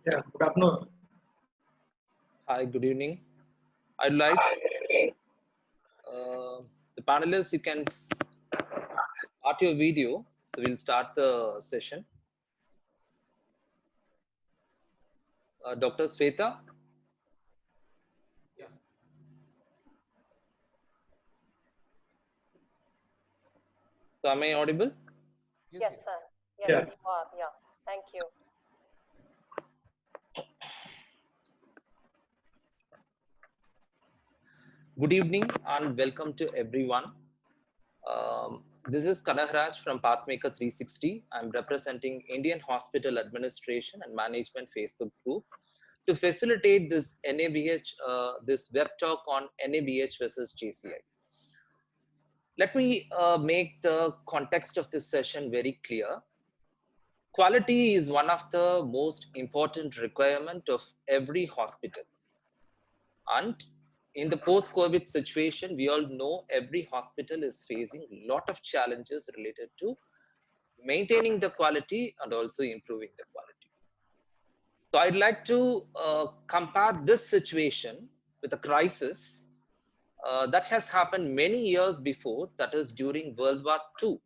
Yeah, good afternoon. Hi, good evening. I'd like the panelists, you can start your video. So we'll start the session. Dr. Sveta? Yes. So am I audible? Yes, sir. Yes, Yeah. you are. Yeah. Thank you. Good evening and welcome to everyone. This is Kanahraj from Pathmaker 360. I'm representing Indian Hospital Administration and Management Facebook group to facilitate this NABH, this web talk on NABH versus JCI. Let me make the context of this session very clear. Quality is one of the most important requirement of every hospital. And in the post-COVID situation, we all know every hospital is facing a lot of challenges related to maintaining the quality and also improving the quality. So I'd like to compare this situation with a crisis that has happened many years before, that is during World War II.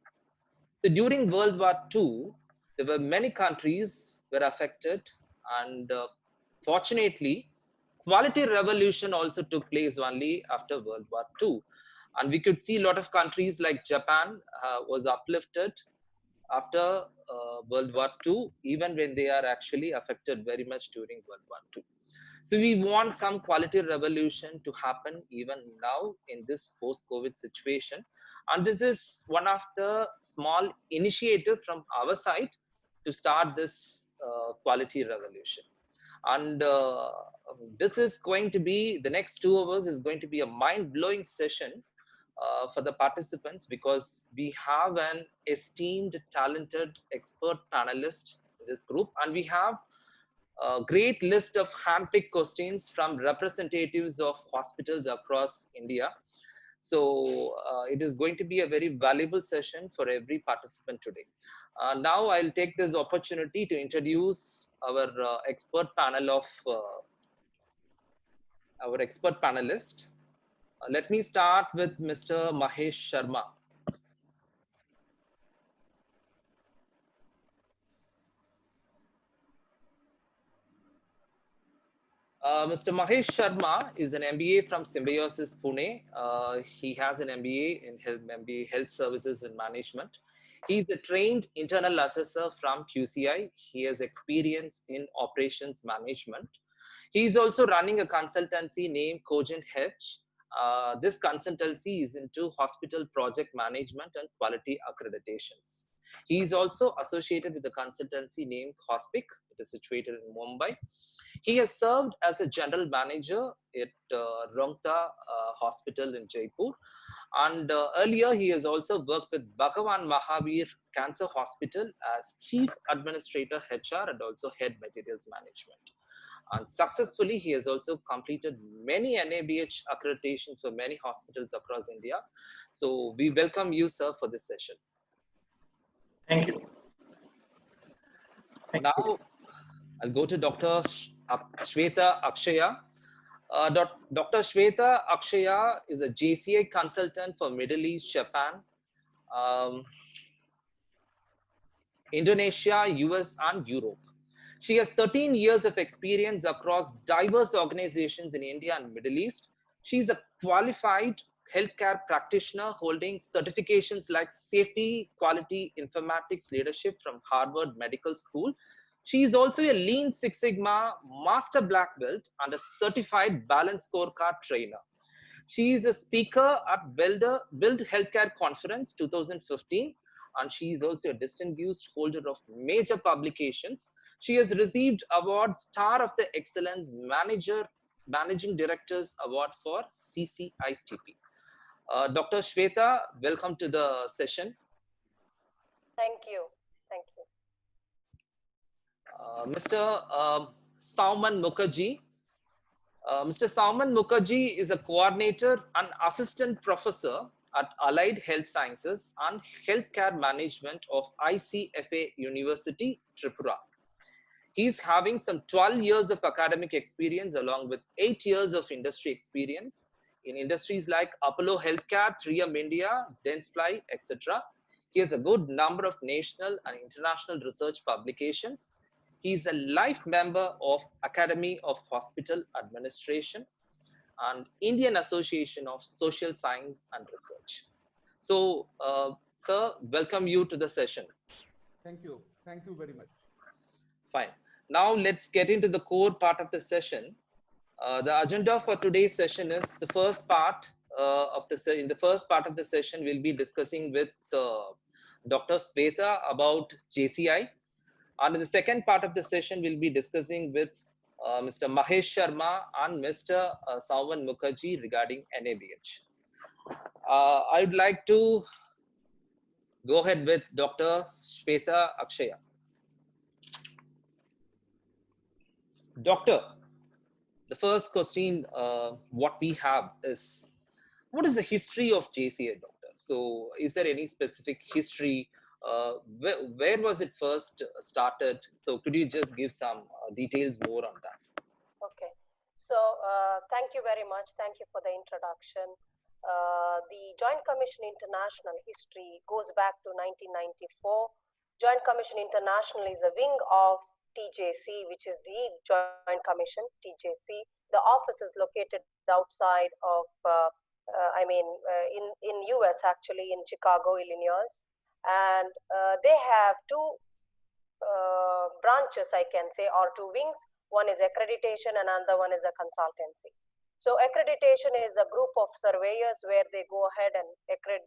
So during World War II, there were many countries were affected, and fortunately, quality revolution also took place only after World War II. And we could see a lot of countries like Japan was uplifted after World War II, even when they are actually affected very much during World War II. So we want some quality revolution to happen even now in this post-COVID situation. And this is one of the small initiative from our side to start this quality revolution. And this is going to be, the next 2 hours is going to be a mind-blowing session for the participants, because we have an esteemed, talented, expert panelist in this group, and we have a great list of hand-picked questions from representatives of hospitals across India. So it is going to be a very valuable session for every participant today. Now I'll take this opportunity to introduce our expert panel of our expert panelist. Let me start with Mr. Mahesh Sharma. Mr. Mahesh Sharma is an MBA from Symbiosis Pune. He has an MBA in Health Services and Management. He's a trained internal assessor from QCI. He has experience in operations management. He's also running a consultancy named Cogent Hedge. This consultancy is into hospital project management and quality accreditations. He is also associated with a consultancy named Hospic. It is situated in Mumbai. He has served as a general manager at Rongta Hospital in Jaipur. And earlier, he has also worked with Bhagavan Mahavir Cancer Hospital as Chief Administrator HR and also Head Materials Management. And successfully, he has also completed many NABH accreditations for many hospitals across India. So we welcome you, sir, for this session. Thank you. Now, I'll go to Dr. Shweta Akshaya. Dr. Shweta Akshaya is a JCI consultant for Middle East, Japan, Indonesia, US, and Europe. She has 13 years of experience across diverse organizations in India and Middle East. She is a qualified healthcare practitioner holding certifications like Safety, Quality, Informatics Leadership from Harvard Medical School. She is also a Lean Six Sigma Master Black Belt and a certified Balance Scorecard trainer. She is a speaker at Build Healthcare Conference 2015, and she is also a distinguished holder of major publications. She has received awards Star of the Excellence Managing Directors Award for CCITP. Dr. Shweta, welcome to the session. Thank you. Thank you. Mr. Sauman Mukherjee. Mr. Sauman Mukherjee is a coordinator and assistant professor at Allied Health Sciences and Healthcare Management of ICFA University, Tripura. He's having some 12 years of academic experience along with 8 years of industry experience in industries like Apollo Healthcare, 3M India, Dentsply, etc. He has a good number of national and international research publications. He is a life member of Academy of Hospital Administration and Indian Association of Social Science and Research. So, sir, welcome you to the session. Thank you. Thank you very much. Fine. Now let's get into the core part of the session. The agenda for today's session is the first part in the first part of the session, we'll be discussing with Dr. Shweta about JCI. And in the second part of the session, we'll be discussing with Mr. Mahesh Sharma and Mr. Sauman Mukherjee regarding NABH. I would like to go ahead with Dr. Shweta Akshaya. Doctor, the first question what we have is, what is the history of JCI, doctor? So is there any specific history? Where was it first started? So could you just give some details more on that? Okay. So thank you very much. Thank you for the introduction. The Joint Commission International history goes back to 1994. Joint Commission International is a wing of TJC, which is the Joint Commission, TJC. The office is located outside of, in US actually, in Chicago, Illinois. And they have two branches, I can say, or two wings. One is accreditation and another one is a consultancy. So accreditation is a group of surveyors where they go ahead and accredit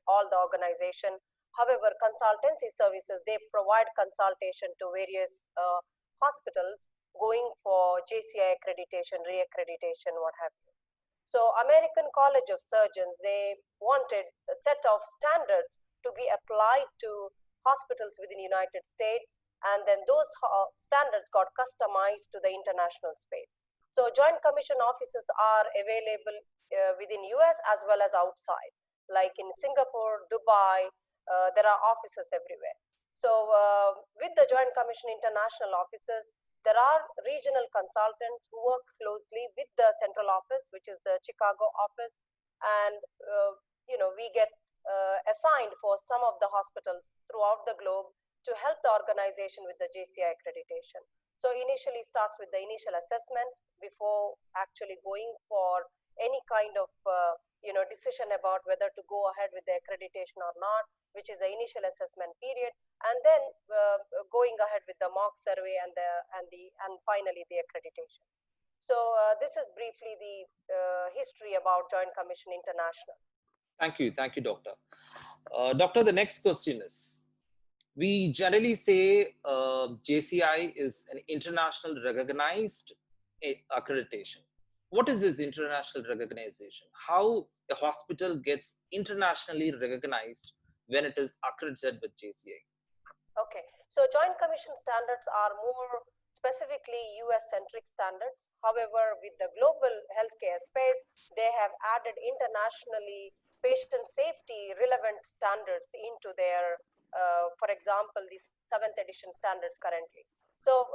all the organization. However, consultancy services, they provide consultation to various hospitals going for JCI accreditation, re-accreditation, what have you. So American College of Surgeons, they wanted a set of standards to be applied to hospitals within the United States, and then those standards got customized to the international space. So Joint Commission offices are available within US as well as outside, like in Singapore, Dubai, there are offices everywhere. So with the Joint Commission International offices, there are regional consultants who work closely with the central office, which is the Chicago office, and we get assigned for some of the hospitals throughout the globe to help the organization with the JCI accreditation. So initially starts with the initial assessment before actually going for any kind of decision about whether to go ahead with the accreditation or not, which is the initial assessment period, and then going ahead with the mock survey and finally the accreditation. So this is briefly the history about Joint Commission International. Thank you, doctor. Doctor, the next question is, we generally say JCI is an international recognized accreditation. What is this international recognition? How a hospital gets internationally recognized when it is accredited with JCI? Okay, so Joint Commission standards are more specifically US-centric standards. However, with the global healthcare space, they have added internationally patient safety relevant standards into their, for example, the 7th edition standards currently. So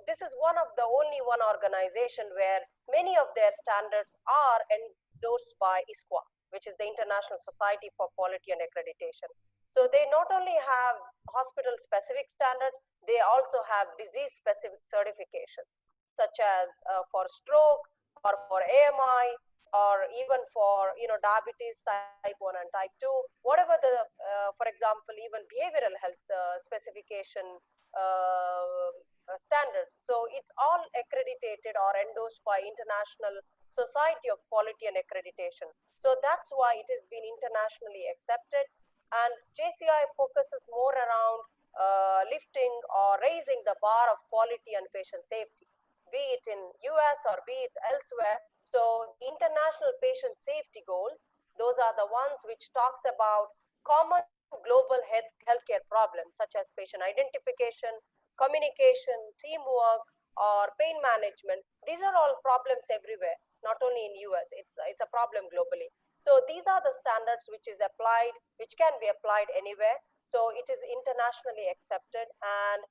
this is one of the only one organization where many of their standards are endorsed by ISQA, which is the International Society for Quality and Accreditation. So they not only have hospital specific standards, they also have disease specific certification, such as for stroke or for AMI or even for diabetes type 1 and type 2, whatever the for example even behavioral health specification standards. So it's all accredited or endorsed by International Society of Quality and Accreditation. So that's why it has been internationally accepted. And JCI focuses more around lifting or raising the bar of quality and patient safety, be it in US or be it elsewhere. So the international patient safety goals, those are the ones which talks about common global healthcare problems such as patient identification, communication, teamwork, or pain management. These are all problems everywhere, not only in US, it's a problem globally. So these are the standards which is applied, which can be applied anywhere. So it is internationally accepted, and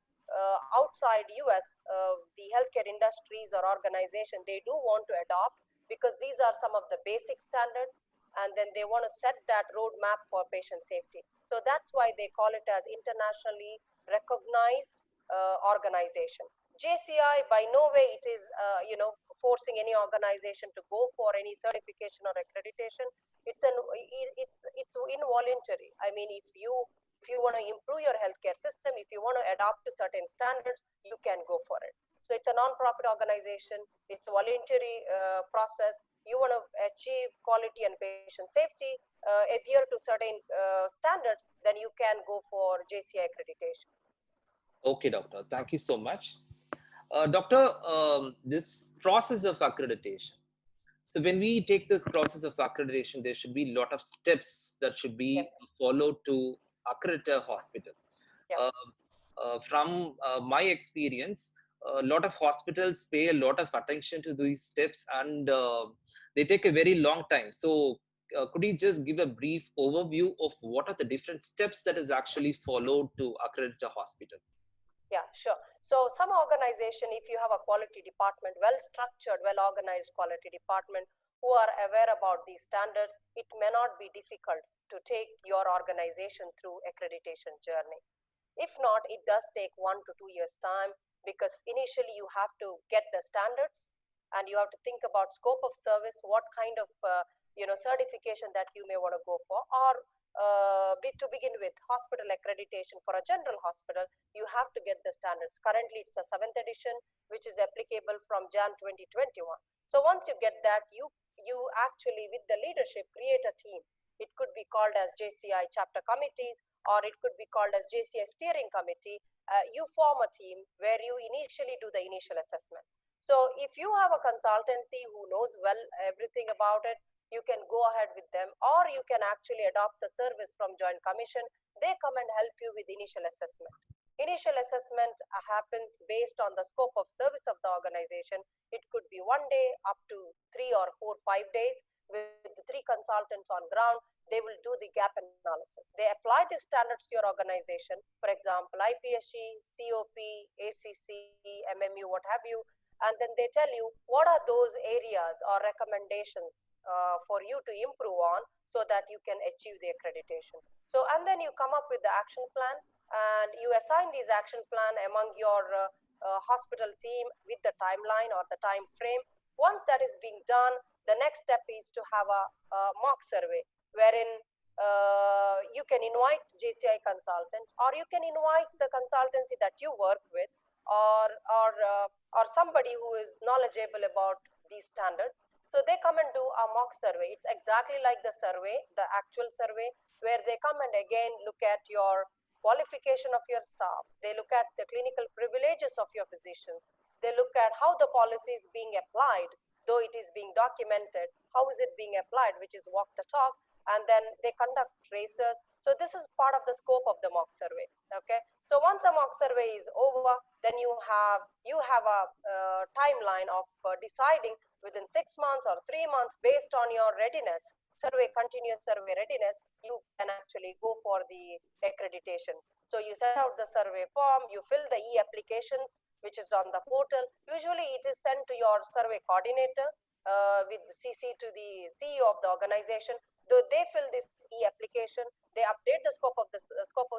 outside US, the healthcare industries or organization, they do want to adopt because these are some of the basic standards, and then they want to set that roadmap for patient safety. So that's why they call it as internationally recognized organization. JCI by no way it is forcing any organization to go for any certification or accreditation. It's involuntary. I mean, if you want to improve your healthcare system, if you want to adapt to certain standards, you can go for it. So it's a non-profit organization. It's a voluntary process. You want to achieve quality and patient safety, adhere to certain standards, then you can go for JCI accreditation. Okay, doctor. Thank you so much. Doctor, this process of accreditation. So when we take this process of accreditation, there should be a lot of steps that should be followed to accredit a hospital. Yeah. From my experience, a lot of hospitals pay a lot of attention to these steps, and they take a very long time. So could you just give a brief overview of what are the different steps that is actually followed to accredit a hospital? Yeah, sure. So some organization, if you have a quality department, well-structured, well-organized quality department who are aware about these standards, it may not be difficult to take your organization through accreditation journey. If not, it does take 1 to 2 years time, because initially you have to get the standards and you have to think about scope of service, what kind of certification that you may want to go for, or to begin with hospital accreditation for a general hospital, you have to get the standards. Currently it's the 7th edition, which is applicable from Jan 2021. So once you get that, you actually with the leadership create a team. It could be called as JCI chapter committees, or it could be called as JCI steering committee. You form a team where you initially do the initial assessment. So if you have a consultancy who knows well everything about it, you can go ahead with them, or you can actually adopt the service from Joint Commission. They come and help you with initial assessment. Initial assessment happens based on the scope of service of the organization. It could be 1 day up to 3 or 4, 5 days with the 3 consultants on ground. They will do the gap analysis. They apply the standards to your organization, for example, IPSC, COP, ACC, MMU, what have you, and then they tell you what are those areas or recommendations for you to improve on so that you can achieve the accreditation. So, and then you come up with the action plan and you assign these action plan among your hospital team with the timeline or the time frame. Once that is being done, the next step is to have a mock survey wherein you can invite JCI consultants, or you can invite the consultancy that you work with, or somebody who is knowledgeable about these standards. So they come and do a mock survey. It's exactly like the survey, the actual survey, where they come and again look at your qualification of your staff. They look at the clinical privileges of your physicians. They look at how the policy is being applied, though it is being documented. How is it being applied, which is walk the talk, and then they conduct traces. So this is part of the scope of the mock survey. Okay. So once a mock survey is over, then you have a timeline of deciding within 6 months or 3 months based on your readiness, continuous survey readiness, you can actually go for the accreditation. So you send out the survey form, you fill the e-applications, which is on the portal. Usually it is sent to your survey coordinator with CC to the CEO of the organization. Though they fill this e-application, they update the scope of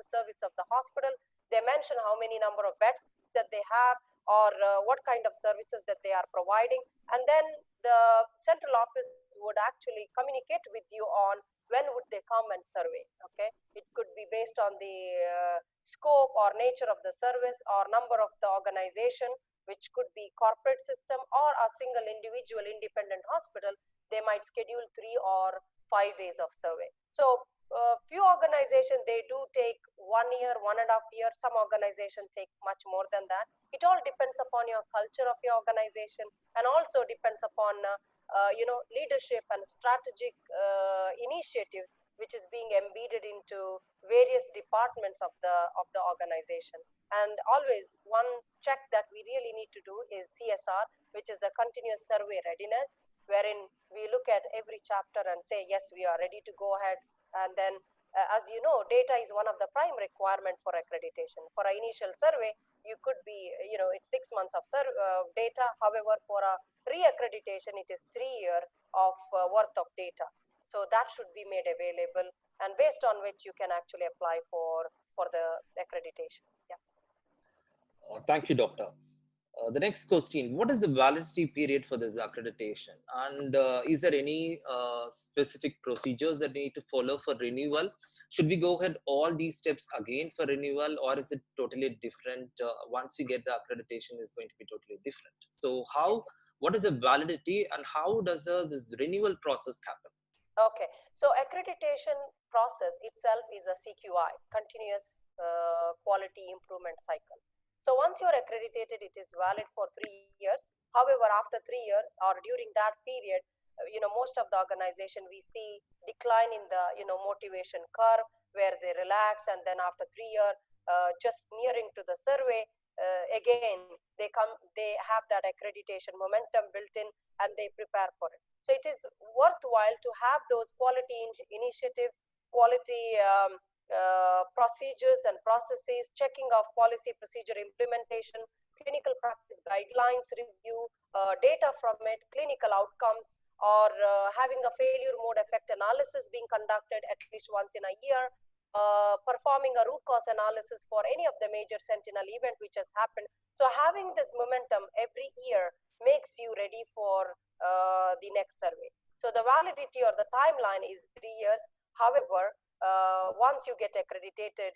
service of the hospital. They mention how many number of beds that they have, or what kind of services that they are providing, and then the central office would actually communicate with you on when would they come and survey. Okay, it could be based on the scope or nature of the service or number of the organization, which could be corporate system or a single individual independent hospital. They might schedule 3 or 5 days of survey. So few organizations, they do take 1 year, 1.5 years. Some organizations take much more than that. It all depends upon your culture of your organization, and also depends upon leadership and strategic initiatives which is being embedded into various departments of the organization. And always one check that we really need to do is CSR, which is the continuous survey readiness, wherein we look at every chapter and say, yes, we are ready to go ahead. And then as you know, data is one of the prime requirement for accreditation. For an initial survey, you could be, it's 6 months of data. However, for a re-accreditation, it is 3 years of worth of data. So that should be made available, and based on which you can actually apply for the accreditation. Yeah. Thank you, Doctor. The next question, what is the validity period for this accreditation? And is there any specific procedures that need to follow for renewal? Should we go ahead all these steps again for renewal, or is it totally different? Once we get the accreditation, is going to be totally different. So what is the validity, and how does this renewal process happen? Okay, so accreditation process itself is a CQI, continuous quality improvement cycle. So once you're accredited, it is valid for 3 years. However, after 3 years or during that period, most of the organization, we see decline in the, motivation curve, where they relax, and then after 3 years, just nearing to the survey, again, they have that accreditation momentum built in, and they prepare for it. So it is worthwhile to have those quality initiatives, quality procedures and processes, checking of policy procedure implementation, clinical practice guidelines review, data from it, clinical outcomes, or having a failure mode effect analysis being conducted at least once in a year, performing a root cause analysis for any of the major sentinel event which has happened. So having this momentum every year makes you ready for the next survey. So the validity or the timeline is 3 years. However, once you get accredited,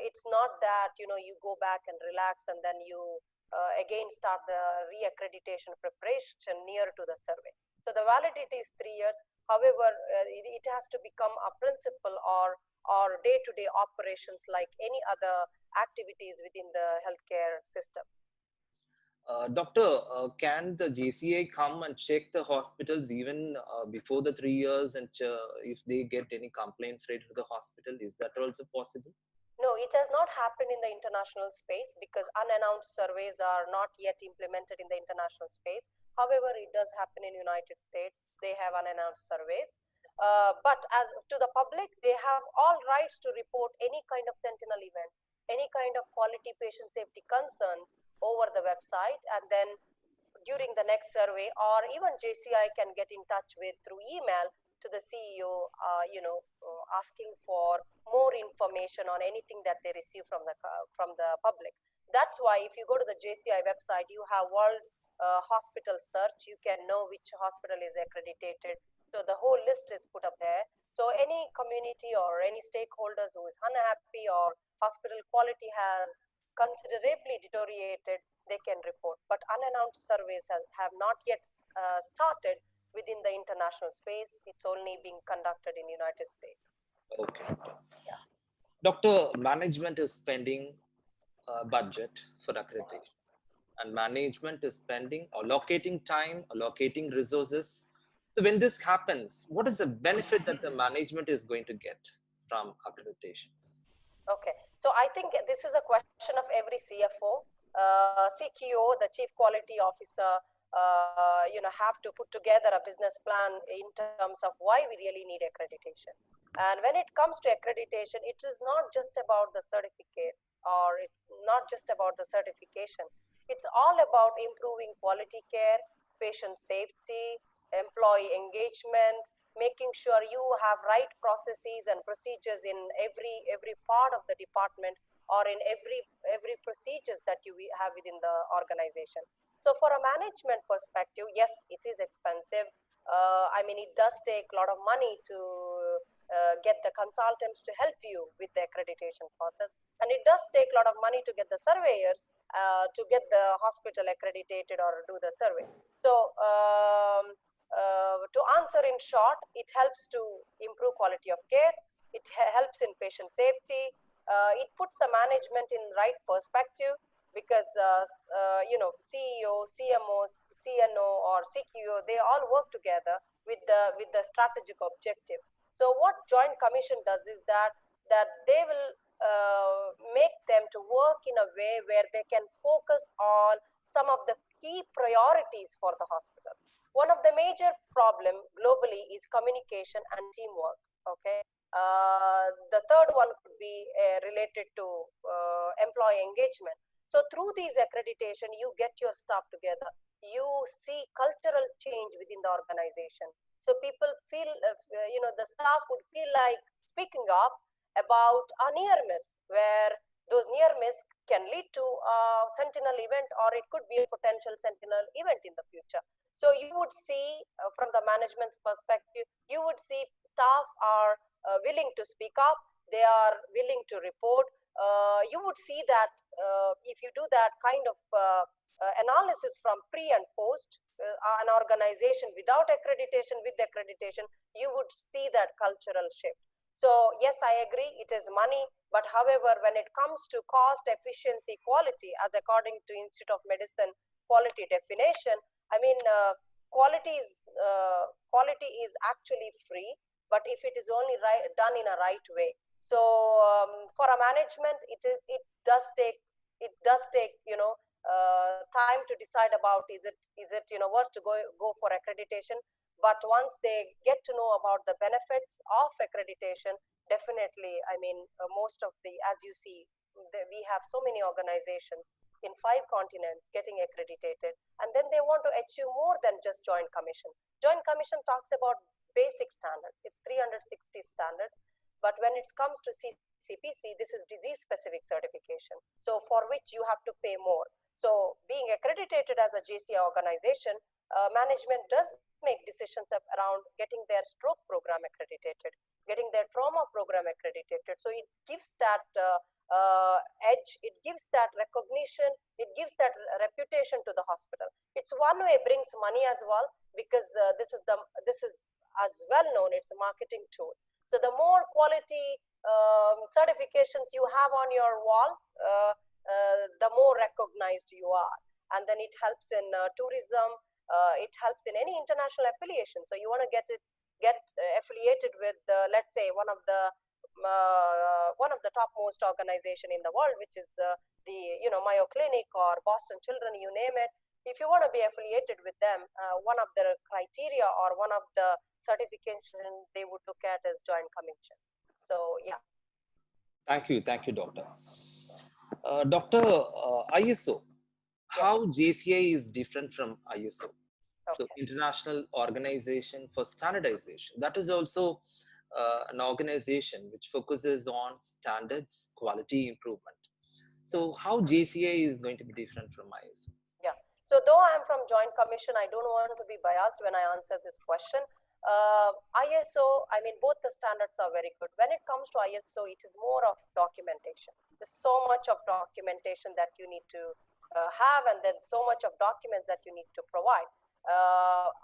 it's not that you go back and relax and then you again start the re-accreditation preparation near to the survey. So the validity is 3 years. However, it has to become a principle or day-to-day operations like any other activities within the healthcare system. Doctor, can the JCI come and check the hospitals even before the 3 years, and if they get any complaints related to the hospital? Is that also possible? No, it has not happened in the international space because unannounced surveys are not yet implemented in the international space. However, it does happen in United States. They have unannounced surveys. But as to the public, they have all rights to report any kind of sentinel event, any kind of quality patient safety concerns over the website, and then during the next survey, or even JCI can get in touch with through email to the CEO, asking for more information on anything that they receive from the public. That's why if you go to the JCI website, you have World Hospital Search. You can know which hospital is accredited. So the whole list is put up there. So any community or any stakeholders who is unhappy or hospital quality has considerably deteriorated, they can report. But unannounced surveys have not yet started within the international space. It's only being conducted in United States. Okay. Yeah. Doctor, management is spending a budget for accreditation, and management is spending, allocating time, allocating resources. So when this happens, what is the benefit that the management is going to get from accreditations? Okay, so I think this is a question of every CFO, CQO, the Chief Quality Officer, have to put together a business plan in terms of why we really need accreditation. And when it comes to accreditation, it is not just about the certificate or not just about the certification. It's all about improving quality care, patient safety, employee engagement, making sure you have right processes and procedures in every part of the department or in every procedures that you have within the organization. So for a management perspective, yes, it is expensive. I mean, it does take a lot of money to get the consultants to help you with the accreditation process, and it does take a lot of money to get the surveyors to get the hospital accredited or do the survey. So to answer in short, it helps to improve quality of care. It helps in patient safety. It puts the management in right perspective because CEO, CMO, CNO, or CQO, they all work together with the strategic objectives. So what Joint Commission does is that they will make them to work in a way where they can focus on some of the key priorities for the hospital. One of the major problem globally is communication and teamwork. Okay, the third one could be related to employee engagement. So through these accreditation, you get your staff together. You see cultural change within the organization. So people feel, the staff would feel like speaking up about a near miss, where those near miss can lead to a sentinel event, or it could be a potential sentinel event in the future. So you would see from the management's perspective, you would see staff are willing to speak up. They are willing to report. You would see that if you do that kind of analysis from pre and post an organization without accreditation, with accreditation, you would see that cultural shift. So yes, I agree, it is money, but however, when it comes to cost, efficiency, quality, as according to Institute of Medicine quality definition, I mean, quality is actually free, but if it is only done in a right way. So for a management, it does take time to decide about is it worth to go for accreditation. But once they get to know about the benefits of accreditation, definitely, I mean, most of the, as you see, we have so many organizations in 5 continents getting accredited, and then they want to achieve more than just Joint Commission. Joint Commission talks about basic standards. It's 360 standards. But when it comes to CPC, this is disease-specific certification, so for which you have to pay more. So being accredited as a JCI organization, management does make decisions around getting their stroke program accredited, getting their trauma program accredited. So it gives that edge, it gives that recognition, it gives that reputation to the hospital. It's one way, brings money as well, because this is as well known, it's a marketing tool. So the more quality certifications you have on your wall, the more recognized you are. And then it helps in tourism, it helps in any international affiliation. So you want to get affiliated with, let's say, one of the topmost organization in the world, which is the Mayo Clinic or Boston Children, you name it. If you want to be affiliated with them, one of the criteria or one of the certification they would look at is Joint Commission. So yeah. Thank you, doctor. Doctor, ISO, how JCI is different from ISO? Okay. So International Organization for Standardization, that is also an organization which focuses on standards, quality improvement. So how JCI is going to be different from ISO? Yeah. So though I am from Joint Commission, I don't want to be biased when I answer this question. ISO, I mean, both the standards are very good. When it comes to ISO, it is more of documentation. There's so much of documentation that you need to have, and then so much of documents that you need to provide.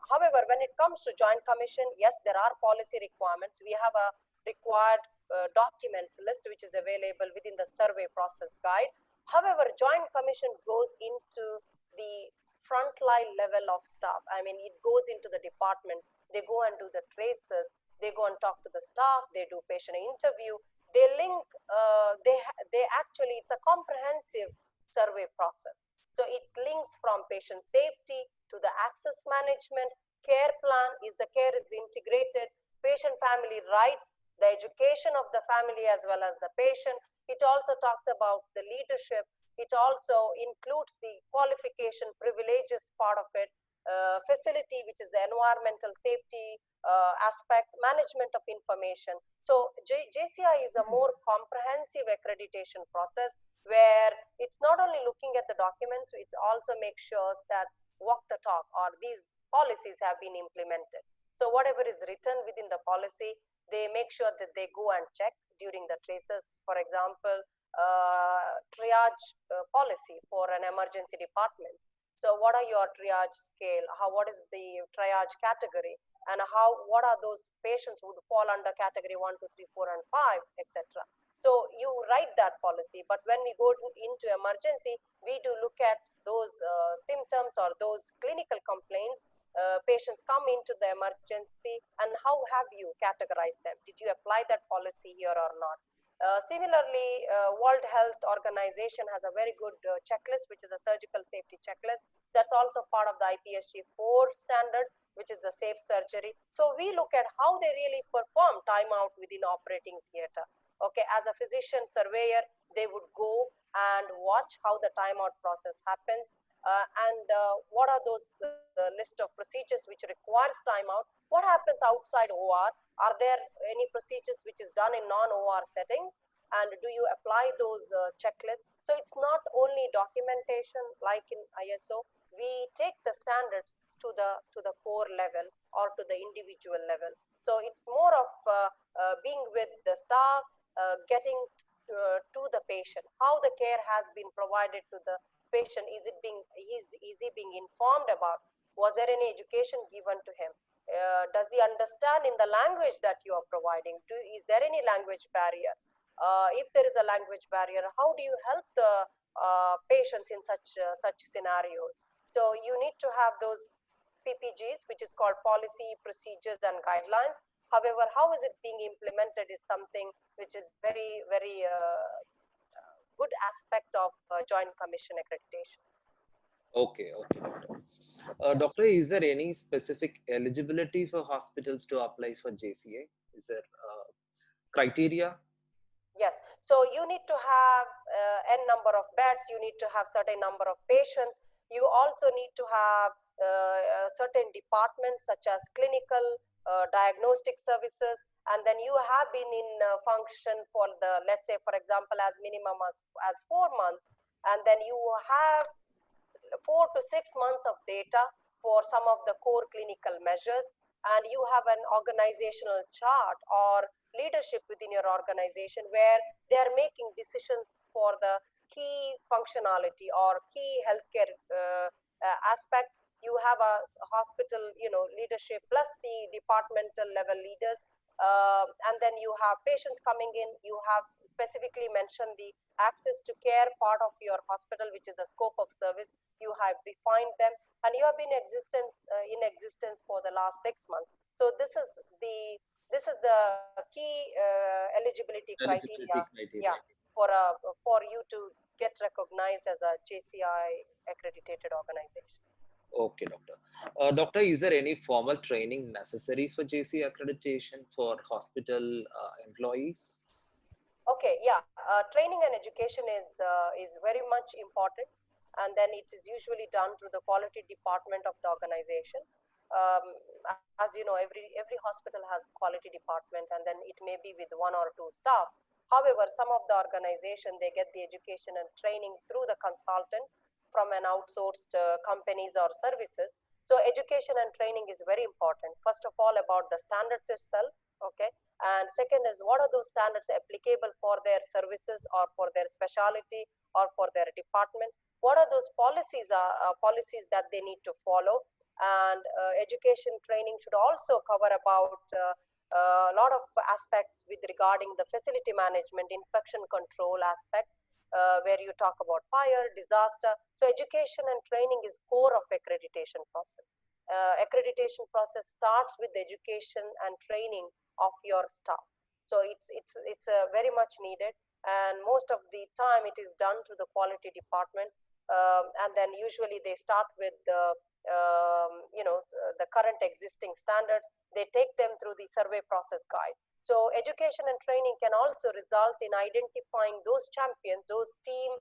However, when it comes to Joint Commission, yes, there are policy requirements. We have a required documents list, which is available within the survey process guide. However, Joint Commission goes into the frontline level of staff. I mean, it goes into the department. They go and do the traces. They go and talk to the staff. They do patient interview. They link. They actually, it's a comprehensive survey process. So it links from patient safety to the access management, care plan. The care is integrated, patient family rights, the education of the family as well as the patient. It also talks about the leadership. It also includes the qualification privileges part of it, facility, which is the environmental safety aspect, management of information. So JCI is a more comprehensive accreditation process where it's not only looking at the documents, it also makes sure that walk the talk or these policies have been implemented. So whatever is written within the policy, they make sure that they go and check during the traces. For example, triage policy for an emergency department. So what are your triage scale? What is the triage category? And what are those patients who would fall under category 1, 2, 3, 4, and 5, etc. So you write that policy, but when we go into emergency, we do look at those symptoms or those clinical complaints. Patients come into the emergency, and how have you categorized them? Did you apply that policy here or not? Similarly, World Health Organization has a very good checklist, which is a surgical safety checklist. That's also part of the IPSG 4 standard, which is the safe surgery. So we look at how they really perform timeout within operating theater. Okay, as a physician surveyor, they would go and watch how the timeout process happens. What are those list of procedures which requires timeout? What happens outside OR? Are there any procedures which is done in non-OR settings? And do you apply those checklists? So it's not only documentation like in ISO. We take the standards to the core level or to the individual level. So it's more of being with the staff, getting to the patient, how the care has been provided to the patient. Is he being informed about? Was there any education given to him? Does he understand in the language that you are providing? Is there any language barrier? If there is a language barrier, how do you help the patients in such scenarios? So you need to have those PPGs, which is called policy, procedures, and guidelines. However, how is it being implemented is something which is very, very good aspect of Joint Commission accreditation. Okay, doctor. Doctor, is there any specific eligibility for hospitals to apply for JCI? Is there criteria? Yes. So you need to have n number of beds. You need to have certain number of patients. You also need to have certain departments such as clinical, diagnostic services, and then you have been in function for the, let's say, for example, as minimum as 4 months, and then you have 4 to 6 months of data for some of the core clinical measures, and you have an organizational chart or leadership within your organization where they are making decisions for the key functionality or key healthcare aspects. You have a hospital, leadership plus the departmental level leaders, and then you have patients coming in. You have specifically mentioned the access to care part of your hospital, which is the scope of service. You have defined them, and you have been in existence for the last 6 months. So this is the key eligibility criteria. Yeah, for you to get recognized as a JCI accredited organization. Okay, doctor. Doctor, is there any formal training necessary for JCI accreditation for hospital employees? Okay, yeah. Training and education is very much important, and then it is usually done through the quality department of the organization. As you know, every hospital has quality department, and then it may be with 1 or 2 staff. However, some of the organization, they get the education and training through the consultants from an outsourced companies or services. So education and training is very important. First of all, about the standards itself, okay, and second is what are those standards applicable for their services or for their specialty or for their departments? What are those policies that they need to follow? And education training should also cover about a lot of aspects with regarding the facility management, infection control aspect, where you talk about fire, disaster. So education and training is core of accreditation process. Accreditation process starts with the education and training of your staff. So it's very much needed, and most of the time it is done through the quality department, and then usually they start with the the current existing standards. They take them through the survey process guide. So education and training can also result in identifying those champions, those team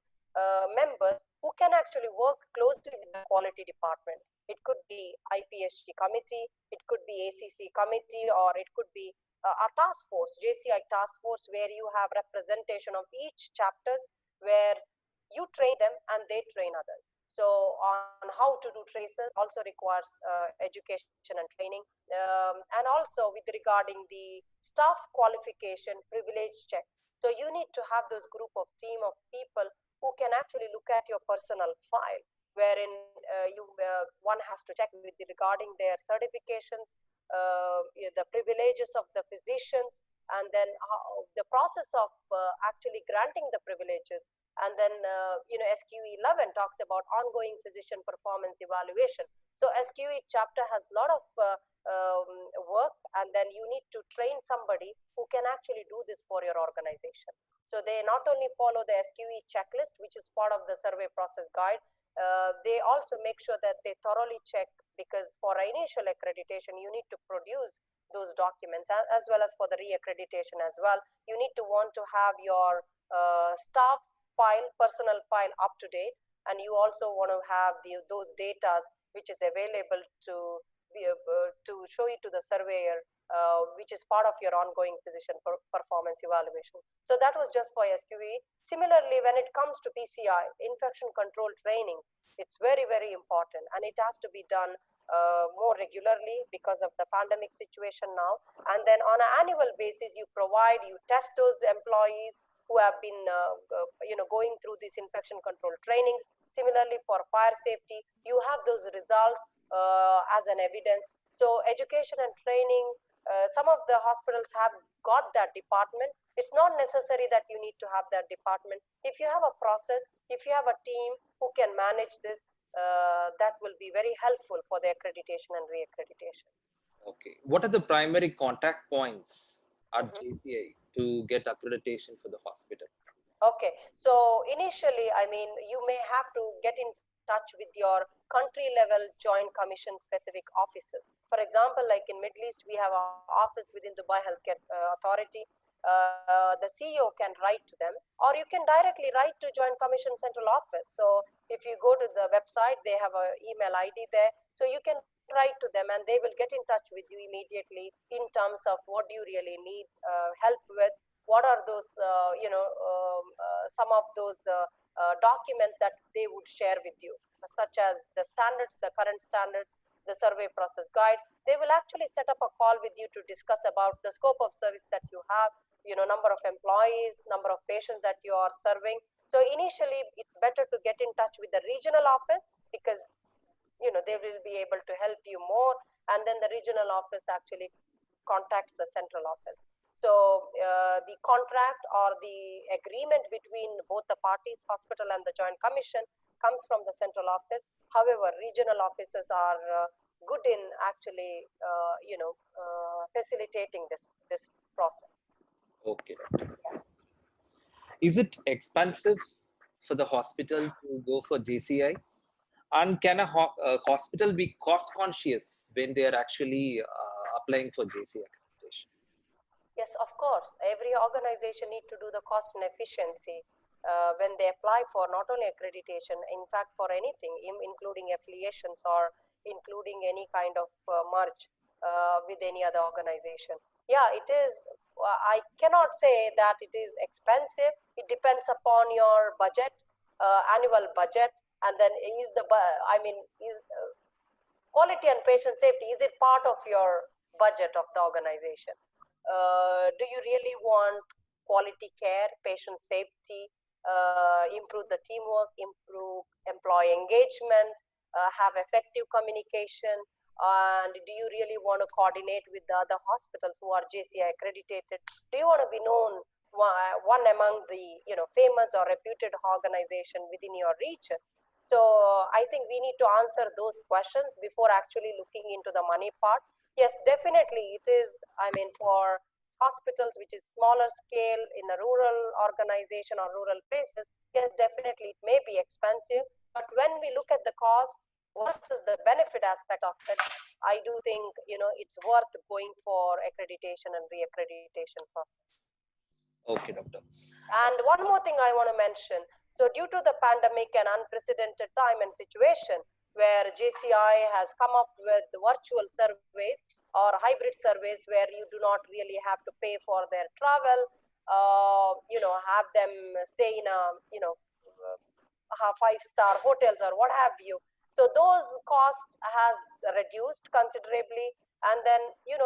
members who can actually work closely with the quality department. It could be IPSG committee, it could be ACC committee, or it could be a task force, JCI task force, where you have representation of each chapters, where you train them and they train others. So on how to do traces also requires education and training. And also with regarding the staff qualification privilege check. So you need to have those group of team of people who can actually look at your personal file, wherein one has to check with regarding their certifications, the privileges of the physicians, and then the process of actually granting the privileges. And then SQE 11 talks about ongoing physician performance evaluation. So SQE chapter has a lot of work, and then you need to train somebody who can actually do this for your organization. So they not only follow the SQE checklist, which is part of the survey process guide, they also make sure that they thoroughly check, because for initial accreditation, you need to produce those documents, as well as for the re-accreditation as well. You need to want to have your staff's file, personal file up to date, and you also want to have those data which is available to show it to the surveyor, which is part of your ongoing physician performance evaluation. So that was just for SQE. Similarly, when it comes to PCI, infection control training, it's very, very important, and it has to be done more regularly because of the pandemic situation now. And then on an annual basis, you test those employees who have been going through these infection control trainings. Similarly, for fire safety, you have those results as an evidence. So education and training, some of the hospitals have got that department. It's not necessary that you need to have that department. If you have a process, if you have a team who can manage this, that will be very helpful for the accreditation and re-accreditation. Okay. What are the primary contact points at JCI to get accreditation for the hospital? Okay, so initially, I mean, you may have to get in touch with your country level joint commission specific offices. For example, like in Middle East, we have an office within Dubai Healthcare Authority. The CEO can write to them, or you can directly write to Joint Commission Central Office. So if you go to the website, they have an email ID there. So you can write to them and they will get in touch with you immediately in terms of what do you really need help with. What are those, some of those documents that they would share with you, such as the standards, the current standards, the survey process guide. They will actually set up a call with you to discuss about the scope of service that you have, number of employees, number of patients that you are serving. So initially, it's better to get in touch with the regional office, because they will be able to help you more, and then the regional office actually contacts the central office. So the contract or the agreement between both the parties, hospital and the Joint Commission, comes from the central office. However, regional offices are good in actually, facilitating this process. Okay. Is it expensive for the hospital to go for JCI? And can a hospital be cost conscious when they are actually applying for JCI accreditation? Yes, of course. Every organization needs to do the cost and efficiency when they apply for not only accreditation, in fact, for anything, including affiliations or including any kind of merge with any other organization. Yeah, it is. I cannot say that it is expensive. It depends upon your budget, annual budget, and then is quality and patient safety, is it part of your budget of the organization? Do you really want quality care, patient safety, improve the teamwork, improve employee engagement, have effective communication, And do you really want to coordinate with the other hospitals who are JCI accredited? Do you want to be known one among the famous or reputed organization within your region? So I think we need to answer those questions before actually looking into the money part. Yes, definitely it is. I mean, for hospitals which is smaller scale in a rural organization or rural places, yes, definitely it may be expensive. But when we look at the cost versus the benefit aspect of it, I do think it's worth going for accreditation and reaccreditation process. Okay, doctor. And one more thing I want to mention. So due to the pandemic and unprecedented time and situation where JCI has come up with virtual surveys or hybrid surveys where you do not really have to pay for their travel, have them stay in a, five-star hotels or what have you. So those costs has reduced considerably. And then, you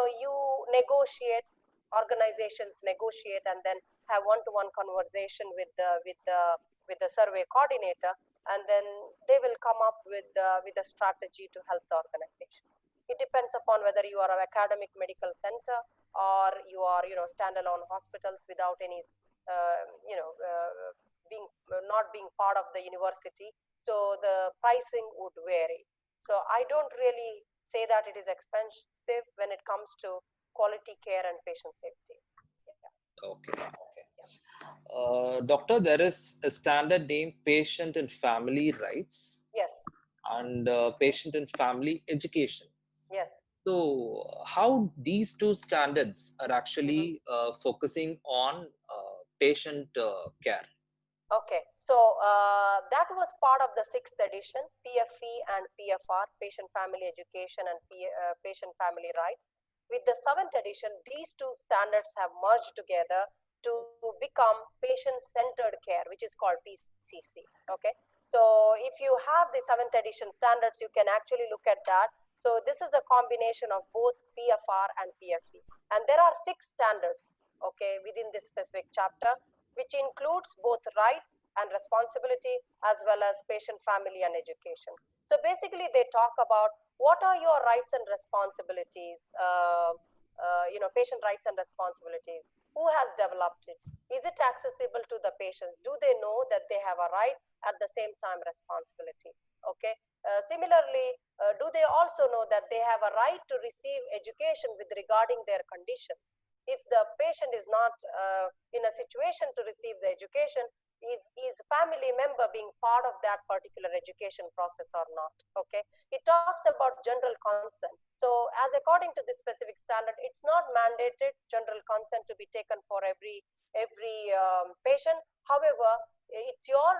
negotiate, organizations negotiate and then have one-to-one conversation with the survey coordinator, and then they will come up with a strategy to help the organization. It depends upon whether you are an academic medical center or you are standalone hospitals without any being not being part of the university. So the pricing would vary. So I don't really say that it is expensive when it comes to quality care and patient safety. Okay. Doctor, there is a standard name patient and family rights. Yes. And patient and family education. Yes. So how these two standards are actually focusing on patient care? Okay, so that was part of the 6th edition, PFE and PFR, Patient Family Education and Patient Family Rights. With the 7th edition, these two standards have merged together to become patient-centered care, which is called PCC. Okay, so if you have the 7th edition standards, you can actually look at that. So this is a combination of both PFR and PFE, and there are 6 standards, okay, within this specific chapter, which includes both rights and responsibility as well as patient, family, and education. So basically, they talk about what are your rights and responsibilities, patient rights and responsibilities. Who has developed it? Is it accessible to the patients? Do they know that they have a right at the same time responsibility? Okay. Similarly, do they also know that they have a right to receive education with regarding their conditions? If the patient is not in a situation to receive the education, is family member being part of that particular education process or not? Okay, it talks about general consent. So as according to this specific standard, it's not mandated general consent to be taken for every patient. However, it's your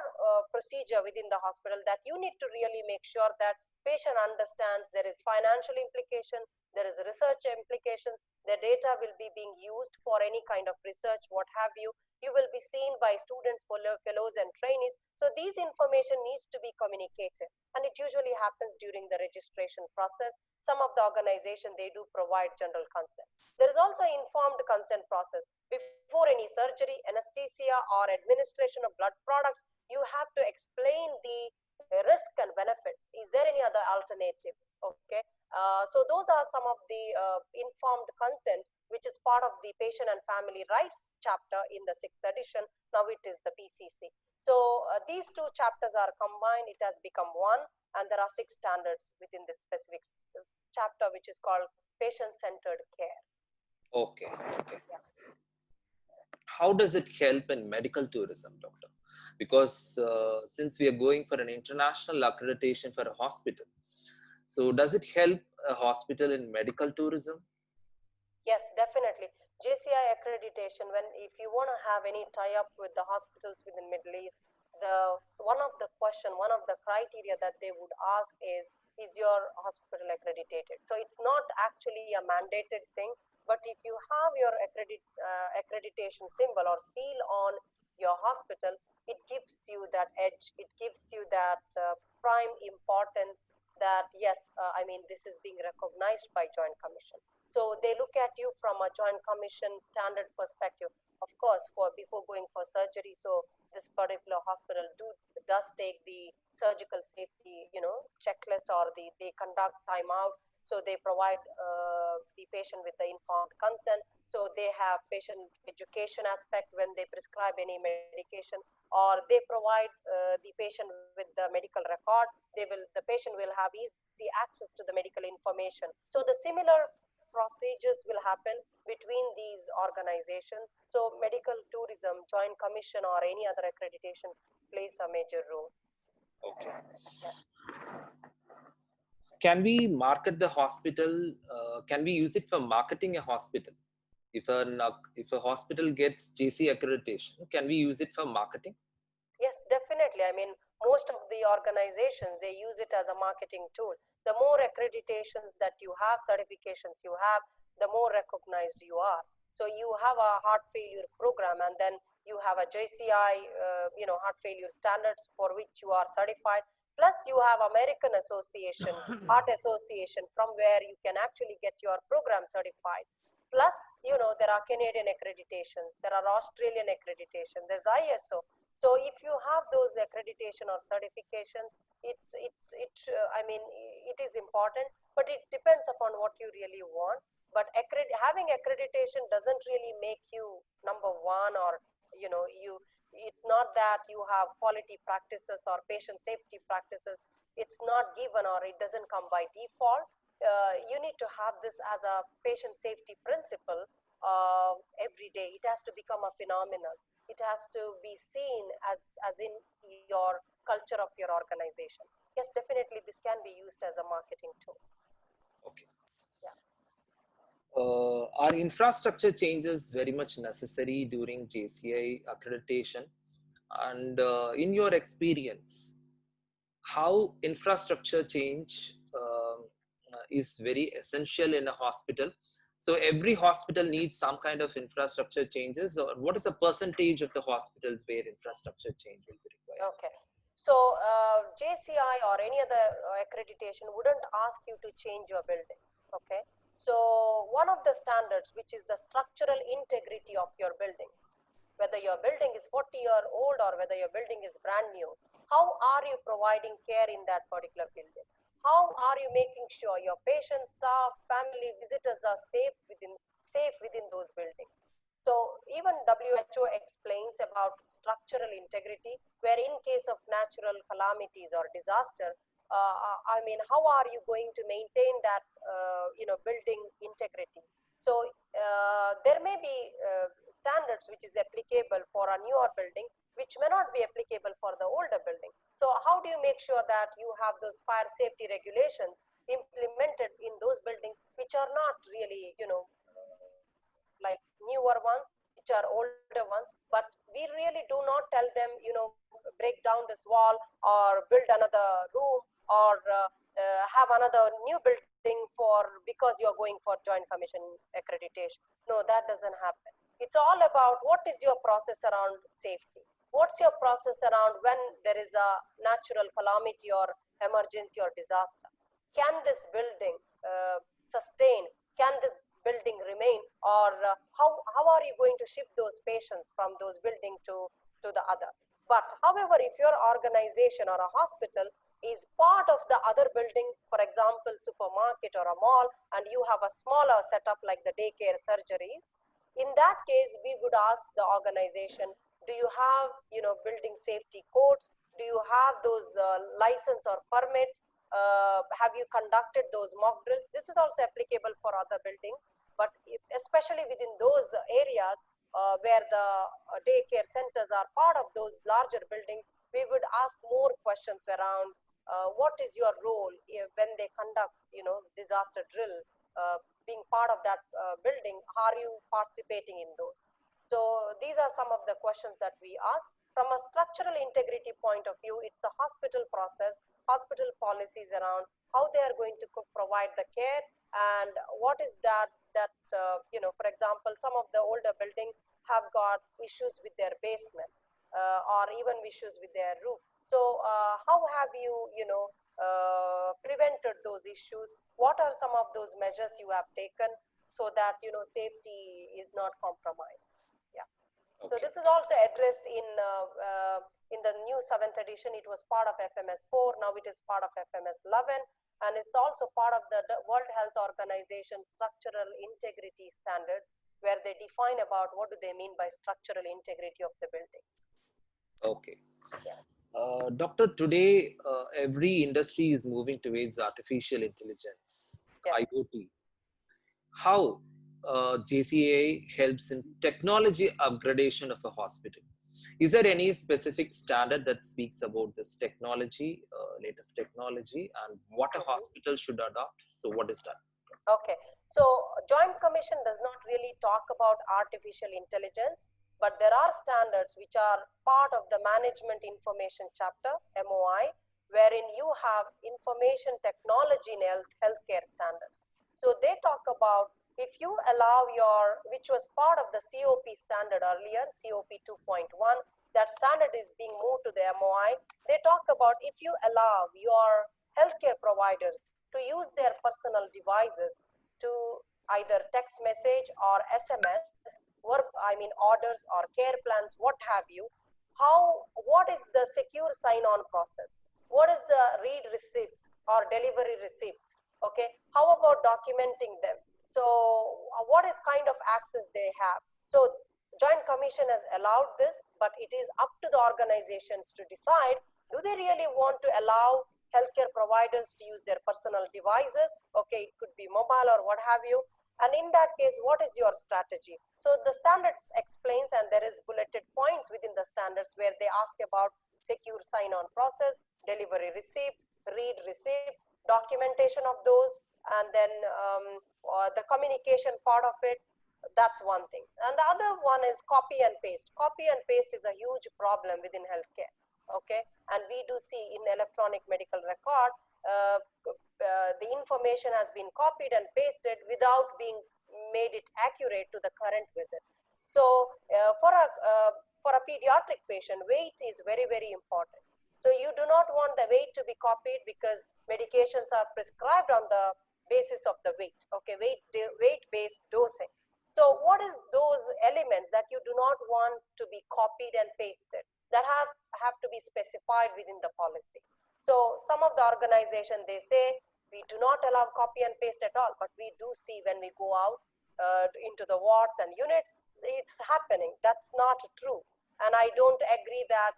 procedure within the hospital that you need to really make sure that patient understands there is financial implication, there is research implications, the data will be being used for any kind of research, what have you. You will be seen by students, fellows, and trainees. So these information needs to be communicated, and it usually happens during the registration process. Some of the organization, they do provide general consent. There is also informed consent process. Before any surgery, anesthesia, or administration of blood products, you have to explain the risk and benefits. Is there any other alternatives? Okay. So those are some of the informed consent, which is part of the patient and family rights chapter in the 6th edition. Now it is the PCC. So these two chapters are combined. It has become one, and there are 6 standards within this specific chapter, which is called patient-centered care. Okay. Yeah. How does it help in medical tourism, doctor? Because since we are going for an international accreditation for a hospital, so does it help a hospital in medical tourism? Yes, definitely. JCI accreditation, if you want to have any tie-up with the hospitals within Middle East, one of the criteria that they would ask is your hospital accredited? So it's not actually a mandated thing, but if you have your accreditation symbol or seal on your hospital, it gives you that edge, it gives you that prime importance that yes, this is being recognized by Joint Commission. So they look at you from a Joint Commission standard perspective. Of course, before going for surgery, so this particular hospital does take the surgical safety, checklist, or they conduct timeout. So they provide the patient with the informed consent. So they have patient education aspect when they prescribe any medication, or they provide the patient with the medical record. The patient will have easy access to the medical information. So the similar procedures will happen between these organizations. So medical tourism, joint commission, or any other accreditation plays a major role. Okay. Yeah. Can we market the hospital? Can we use it for marketing a hospital? If a hospital gets JC accreditation, can we use it for marketing? Yes, definitely. I mean, most of the organizations, they use it as a marketing tool. The more accreditations that you have, certifications you have, the more recognized you are. So you have a heart failure program, and then you have a JCI, heart failure standards for which you are certified. Plus you have American Association, Heart Association, from where you can actually get your program certified. Plus, there are Canadian accreditations, there are Australian accreditation, there's ISO. So if you have those accreditation or certifications, it is important, but it depends upon what you really want. But having accreditation doesn't really make you number one, or it's not that you have quality practices or patient safety practices. It's not given, or it doesn't come by default. You need to have this as a patient safety principle every day. It has to become a phenomenon. It has to be seen as in your culture of your organization. Yes, definitely this can be used as a marketing tool. Okay. Yeah. Are infrastructure changes very much necessary during JCI accreditation? And in your experience, how infrastructure change is very essential in a hospital? So every hospital needs some kind of infrastructure changes, or what is the percentage of the hospitals where infrastructure change will be required? Okay. So JCI or any other accreditation wouldn't ask you to change your building. Okay. So one of the standards, which is the structural integrity of your buildings, whether your building is 40-year-old or whether your building is brand new, how are you providing care in that particular building? How are you making sure your patients, staff, family, visitors are safe within those buildings? So even WHO explains about structural integrity, where in case of natural calamities or disaster, how are you going to maintain that, building integrity? So there may be standards which is applicable for a newer building, which may not be applicable for the older building. So how do you make sure that you have those fire safety regulations implemented in those buildings, which are not really, like newer ones, which are older ones, but we really do not tell them, break down this wall or build another room, or have another new building because you're going for joint commission accreditation. No, that doesn't happen. It's all about what is your process around safety. What's your process around when there is a natural calamity or emergency or disaster? Can this building sustain? Can this building remain, or how are you going to shift those patients from those building to the other? But however, if your organization or a hospital is part of the other building, for example, supermarket or a mall, and you have a smaller setup like the daycare surgeries, in that case, we would ask the organization, do you have, building safety codes? Do you have those license or permits? Have you conducted those mock drills? This is also applicable for other buildings, but especially within those areas where the daycare centers are part of those larger buildings, we would ask more questions around what is your role when they conduct, disaster drill, being part of that building. Are you participating in those? So these are some of the questions that we ask. From a structural integrity point of view, it's the hospital process, hospital policies around how they are going to provide the care, and what is that for example, some of the older buildings have got issues with their basement or even issues with their roof. So how have you prevented those issues? What are some of those measures you have taken so that safety is not compromised? Yeah. Okay. So this is also addressed in the new 7th edition. It was part of FMS 4. Now it is part of FMS 11. and it's also part of the World Health Organization structural integrity standard, where they define about what do they mean by structural integrity of the buildings. Okay. Yeah. Doctor, today every industry is moving towards artificial intelligence, Yes. IoT. How JCA helps in technology upgradation of a hospital? Is there any specific standard that speaks about this technology, latest technology, and what a hospital should adopt? So what is that? Okay, so Joint Commission does not really talk about artificial intelligence, but there are standards which are part of the Management Information Chapter, MOI, wherein you have information technology in healthcare standards. So they talk about if you allow which was part of the COP standard earlier, COP 2.1, that standard is being moved to the MOI. They talk about if you allow your healthcare providers to use their personal devices to either text message or SMS, orders or care plans, what have you, what is the secure sign-on process? What is the read receipts or delivery receipts? Okay, how about documenting them? So what is kind of access they have? So Joint Commission has allowed this, but it is up to the organizations to decide, do they really want to allow healthcare providers to use their personal devices? Okay, it could be mobile or what have you. And in that case, what is your strategy? So the standards explains, and there is bulleted points within the standards where they ask about secure sign-on process, delivery receipts, read receipts, documentation of those, and then the communication part of it. That's one thing. And the other one is copy and paste. Copy and paste is a huge problem within healthcare. Okay, and we do see in electronic medical record, the information has been copied and pasted without being made it accurate to the current visit. So for a pediatric patient, weight is very, very important. So you do not want the weight to be copied because medications are prescribed on the basis of the weight. Okay, weight-based dosing. So what is those elements that you do not want to be copied and pasted that have to be specified within the policy? So some of the organization, they say we do not allow copy and paste at all, but we do see when we go out into the wards and units, it's happening. That's not true. And I don't agree that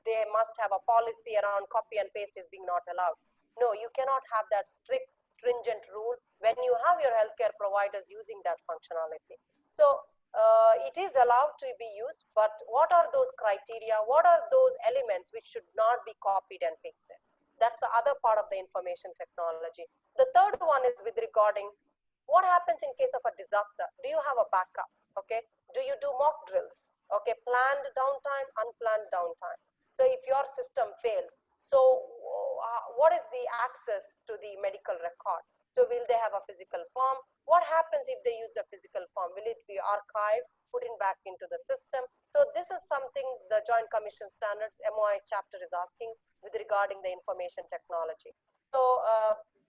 they must have a policy around copy and paste is being not allowed. No, you cannot have that strict, stringent rule when you have your healthcare providers using that functionality. So it is allowed to be used, but what are those criteria? What are those elements which should not be copied and pasted? That's the other part of the information technology. The third one is with regarding what happens in case of a disaster. Do you have a backup? Okay. Do you do mock drills? Okay. Planned downtime, unplanned downtime. So if your system fails, so what is the access to the medical record? So will they have a physical form? What happens if they use the physical form? Will it be archived, put in back into the system? So this is something the Joint Commission Standards MOI chapter is asking with regarding the information technology. So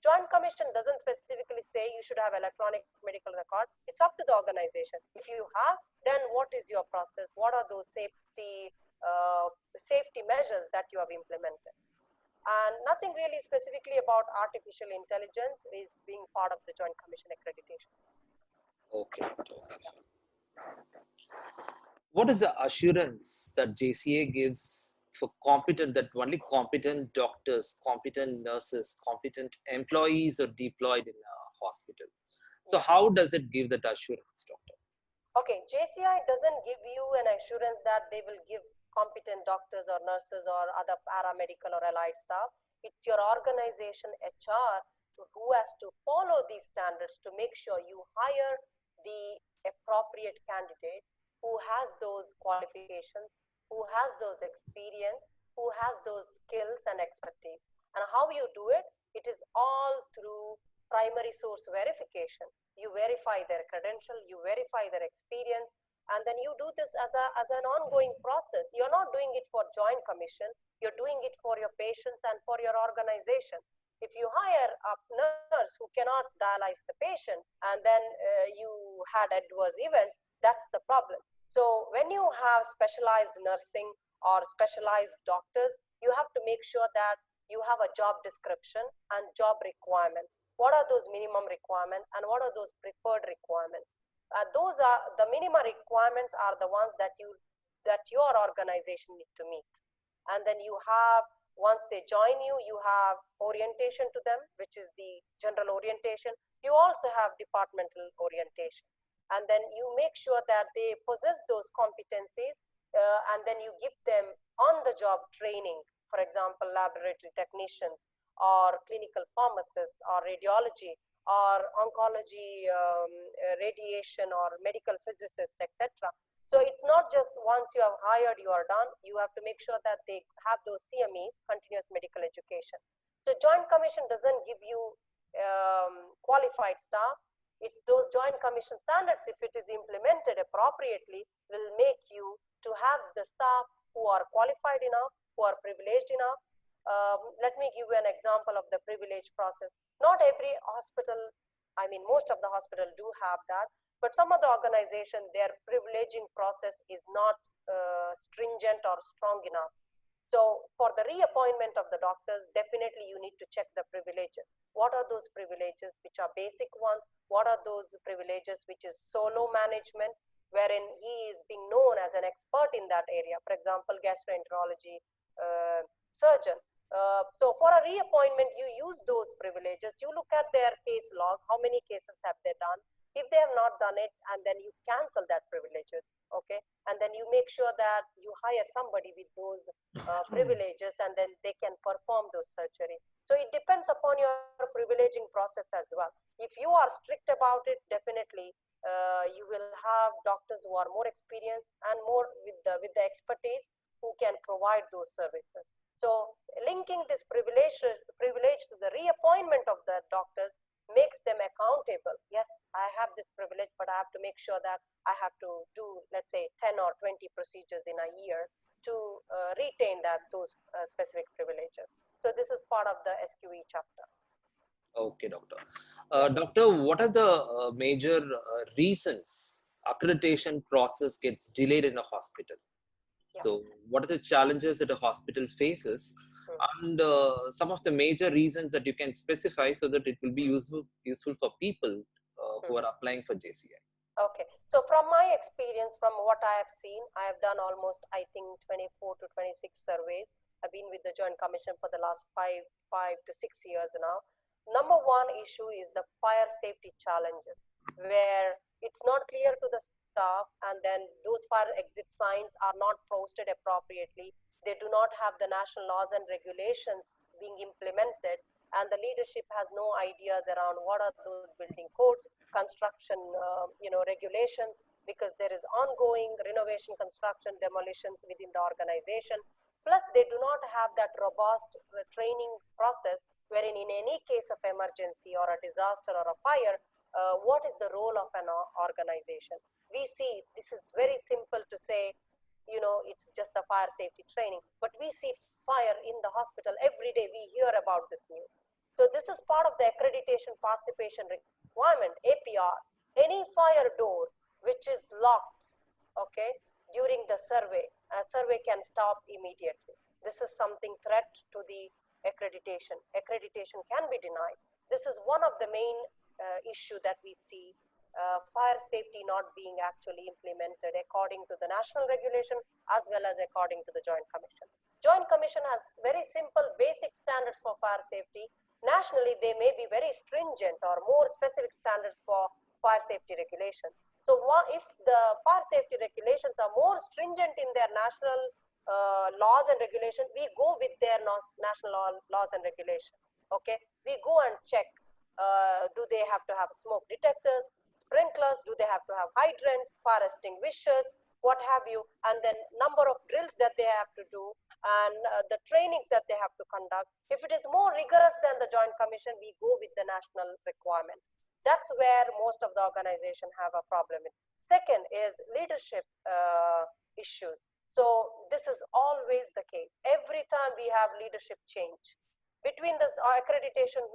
Joint Commission doesn't specifically say you should have electronic medical record. It's up to the organization. If you have, then what is your process? What are those safety measures that you have implemented? And nothing really specifically about artificial intelligence is being part of the Joint Commission accreditation process. Okay. What is the assurance that JCA gives for that only competent doctors, competent nurses, competent employees are deployed in a hospital? So how does it give that assurance, doctor? Okay, JCI doesn't give you an assurance that they will give competent doctors or nurses or other paramedical or allied staff. It's your organization HR who has to follow these standards to make sure you hire the appropriate candidate who has those qualifications, who has those experience, who has those skills and expertise. And how you do it? It is all through primary source verification. You verify their credential, you verify their experience, and then you do this as an ongoing process. You're not doing it for Joint Commission, you're doing it for your patients and for your organization. If you hire a nurse who cannot dialyze the patient and then you had adverse events, that's the problem. So when you have specialized nursing or specialized doctors, you have to make sure that you have a job description and job requirements. What are those minimum requirements and what are those preferred requirements? Those are the minimum requirements are the ones that your organization need to meet. And then you have, once they join you, you have orientation to them, which is the general orientation. You also have departmental orientation. And then you make sure that they possess those competencies, and then you give them on-the-job training, for example, laboratory technicians or clinical pharmacists or radiology or oncology, radiation or medical physicists, etc. So it's not just once you have hired, you are done. You have to make sure that they have those CMEs, continuous medical education. So Joint Commission doesn't give you qualified staff. It's those Joint Commission standards, if it is implemented appropriately, will make you to have the staff who are qualified enough, who are privileged enough. Let me give you an example of the privilege process. Not every hospital, I mean, most of the hospitals do have that, but some of the organization, their privileging process is not stringent or strong enough. So for the reappointment of the doctors, definitely you need to check the privileges. What are those privileges which are basic ones? What are those privileges which is solo management, wherein he is being known as an expert in that area? For example, gastroenterology surgeon. So for a reappointment, you use those privileges. You look at their case log, how many cases have they done? If they have not done it, and then you cancel that privileges, okay? And then you make sure that you hire somebody with those privileges, and then they can perform those surgery. So it depends upon your privileging process as well. If you are strict about it, definitely you will have doctors who are more experienced and more with the expertise who can provide those services. So linking this privilege to the reappointment of the doctors makes them accountable. Yes, I have this privilege, but I have to make sure that I have to do, let's say, 10 or 20 procedures in a year to retain those specific privileges. So this is part of the SQE chapter. Okay, doctor. Doctor, what are the major reasons accreditation process gets delayed in a hospital? Yeah. So what are the challenges that a hospital faces, and some of the major reasons that you can specify so that it will be useful for people who are applying for JCI? Okay. So from my experience, from what I have seen, I have done almost, I think, 24 to 26 surveys. I've been with the Joint Commission for the last five to 6 years now. Number one issue is the fire safety challenges, where it's not clear to the staff, and then those fire exit signs are not posted appropriately. They do not have the national laws and regulations being implemented, and the leadership has no ideas around what are those building codes, construction regulations, because there is ongoing renovation, construction, demolitions within the organization. Plus, they do not have that robust training process, wherein in any case of emergency or a disaster or a fire, what is the role of an organization? We see, this is very simple to say, it's just a fire safety training, but we see fire in the hospital every day. We hear about this news. So this is part of the accreditation participation requirement, APR. Any fire door which is locked, okay, during the survey, a survey can stop immediately. This is something threat to the accreditation. Accreditation can be denied. This is one of the main issue that we see. Fire safety not being actually implemented according to the national regulation as well as according to the Joint Commission. Joint Commission has very simple basic standards for fire safety. Nationally, they may be very stringent or more specific standards for fire safety regulations. So if the fire safety regulations are more stringent in their national laws and regulations, we go with their national laws and regulations. Okay, we go and check, do they have to have smoke detectors, sprinklers, do they have to have hydrants, fire extinguishers, what have you, and then number of drills that they have to do, and the trainings that they have to conduct. If it is more rigorous than the Joint Commission, we go with the national requirement. That's where most of the organization have a problem with. Second is leadership issues. So this is always the case. Every time we have leadership change. Between the accreditations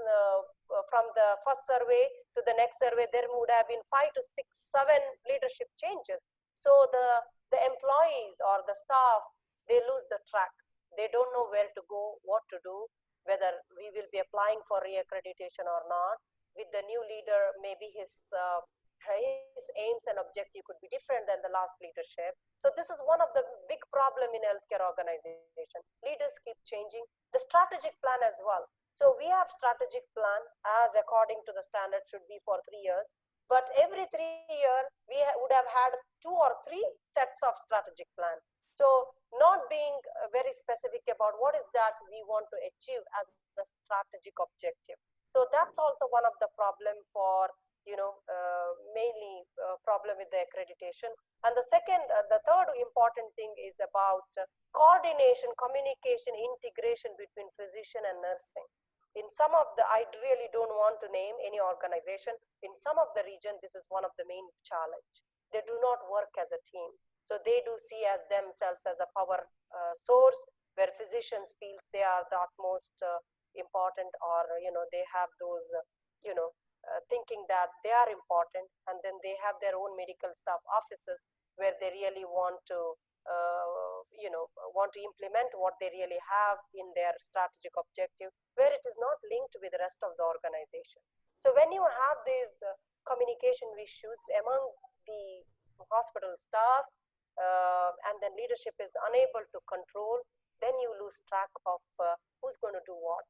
from the first survey to the next survey, there would have been 5 to 6, 7 leadership changes. So the employees or the staff, they lose the track. They don't know where to go, what to do. whether we will be applying for reaccreditation or not. With the new leader, maybe his aims and objective could be different than the last leadership. So this is one of the big problem in healthcare organization. Leaders keep changing. The strategic plan as well. So we have strategic plan as according to the standard should be for 3 years. But every 3 years, we would have had 2 or 3 sets of strategic plan. So not being very specific about what is that we want to achieve as the strategic objective. So that's also one of the problem for, mainly problem with the accreditation. And the third important thing is about coordination, communication, integration between physician and nursing. In some of the, I really don't want to name any organization. In some of the region, this is one of the main challenge. They do not work as a team. So they do see as themselves as a power source where physicians feels they are the utmost important, or, they have those, thinking that they are important, and then they have their own medical staff offices where they really want to implement what they really have in their strategic objective, where it is not linked with the rest of the organization. So when you have these communication issues among the hospital staff, and then leadership is unable to control, then you lose track of who's going to do what.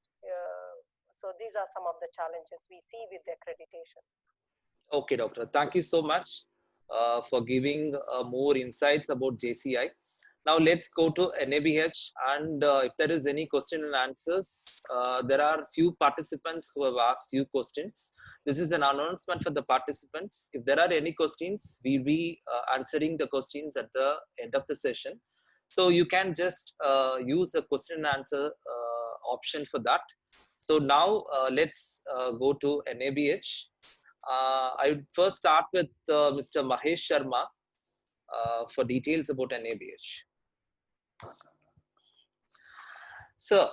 So these are some of the challenges we see with the accreditation. Okay, doctor. Thank you so much for giving more insights about JCI. Now let's go to NABH, and if there is any question and answers, there are few participants who have asked few questions. This is an announcement for the participants. If there are any questions, we'll be answering the questions at the end of the session. So you can just use the question and answer option for that. So now let's go to NABH. I would first start with Mr. Mahesh Sharma for details about NABH. Sir,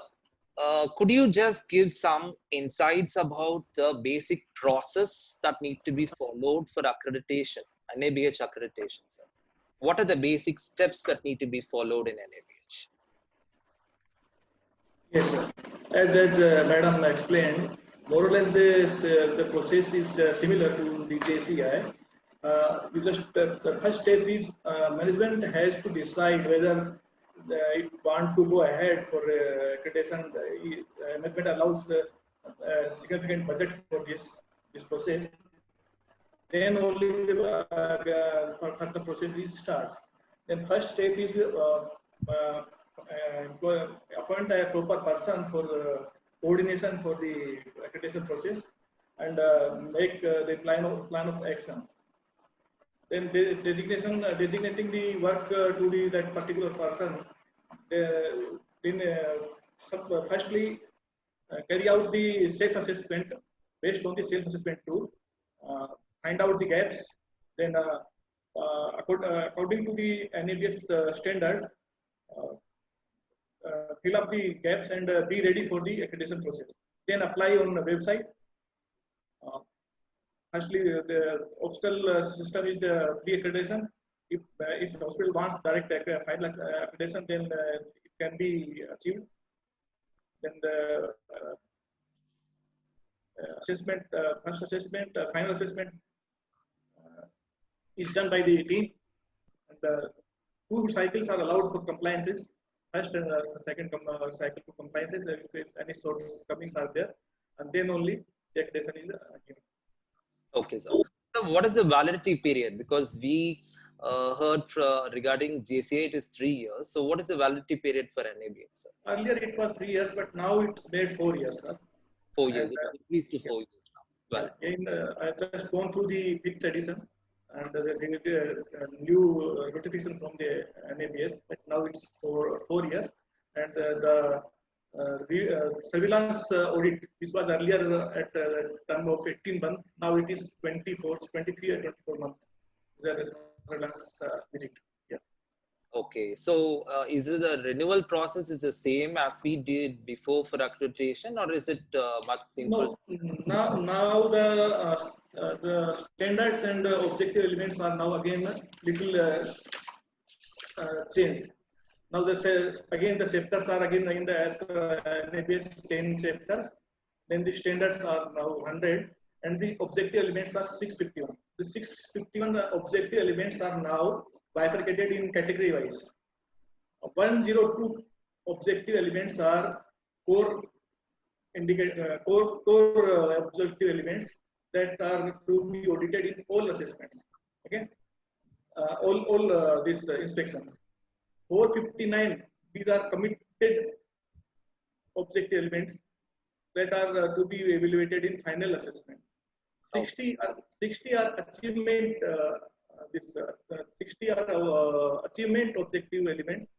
could you just give some insights about the basic process that need to be followed for accreditation, NABH accreditation, sir? What are the basic steps that need to be followed in NABH? Yes, sir. As Madam explained, more or less the process is similar to the JCI. The first step is management has to decide whether it want to go ahead for accreditation. Management allows significant budget for this process. Then only the process starts. Then first step is appoint a proper person for the coordination for the accreditation process, and make the plan of action. Then designating the work to that particular person. Then firstly carry out the self-assessment based on the self-assessment tool. Find out the gaps. Then according to the NABH standards, fill up the gaps and be ready for the accreditation process. Then apply on the website. Firstly, the official system is the pre-accreditation. If the hospital wants direct final accreditation, then it can be achieved. Then the assessment, first assessment, final assessment is done by the team. And 2 cycles are allowed for compliances. First and second cycle for compliances, if any shortcomings are there, and then only the accreditation is given. Okay, sir. So what is the validity period? Because we heard regarding JCI, it is 3 years. So what is the validity period for NABH, sir? Earlier it was 3 years, but now it's made 4 years, sir. 4 years, at least to 4 years now. Well, I've just gone through the 5th edition, and the new notification from the NABH, but now it's for 4 years. And the surveillance audit, this was earlier at the term of 18 months, now it is 23 or 24 months. The surveillance visit. Yeah. Okay, so is it the renewal process is the same as we did before for accreditation, or is it much simpler? No, now the standards and objective elements are now again little changed. Now again the sectors are again in the as per NABS 10 sectors. Then the standards are now 100 and the objective elements are 651. The 651 objective elements are now bifurcated in category wise. 102 objective elements are core objective elements that are to be audited in all assessments. Okay, all these inspections. 459, these are committed objective elements that are to be evaluated in final assessment. 60 are achievement. 60 are achievement objective elements.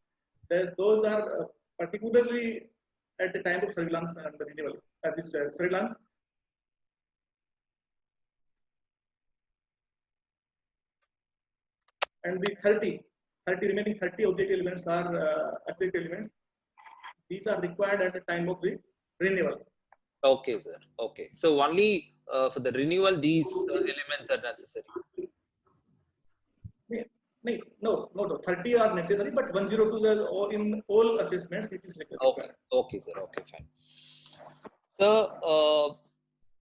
Those are particularly at the time of surveillance and the renewal. At this surveillance. And the 30 remaining 30 objective elements are objective elements. These are required at the time of the renewal. Okay, sir. Okay. So only for the renewal, these elements are necessary. No. 30 are necessary, but 102 in all assessments it is required. Okay, sir. Okay, fine. So,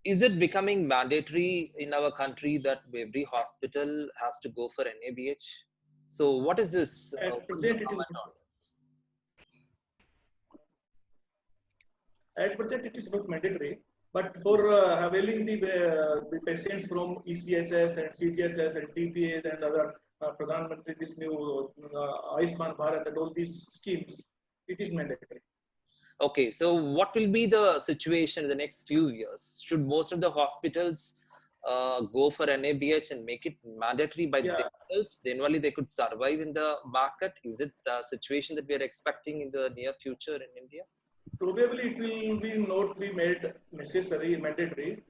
is it becoming mandatory in our country that every hospital has to go for NABH? So, what is this? At present, it is not mandatory, but for availing the patients from ECHS and CGHS and TPAs and other Pradhan Mantri, this new Ayushman Bharat and all these schemes, it is mandatory. Okay, so what will be the situation in the next few years? Should most of the hospitals go for NABH and make it mandatory by themselves? Then only they could survive in the market. Is it the situation that we are expecting in the near future in India? Probably it will be not be made mandatory.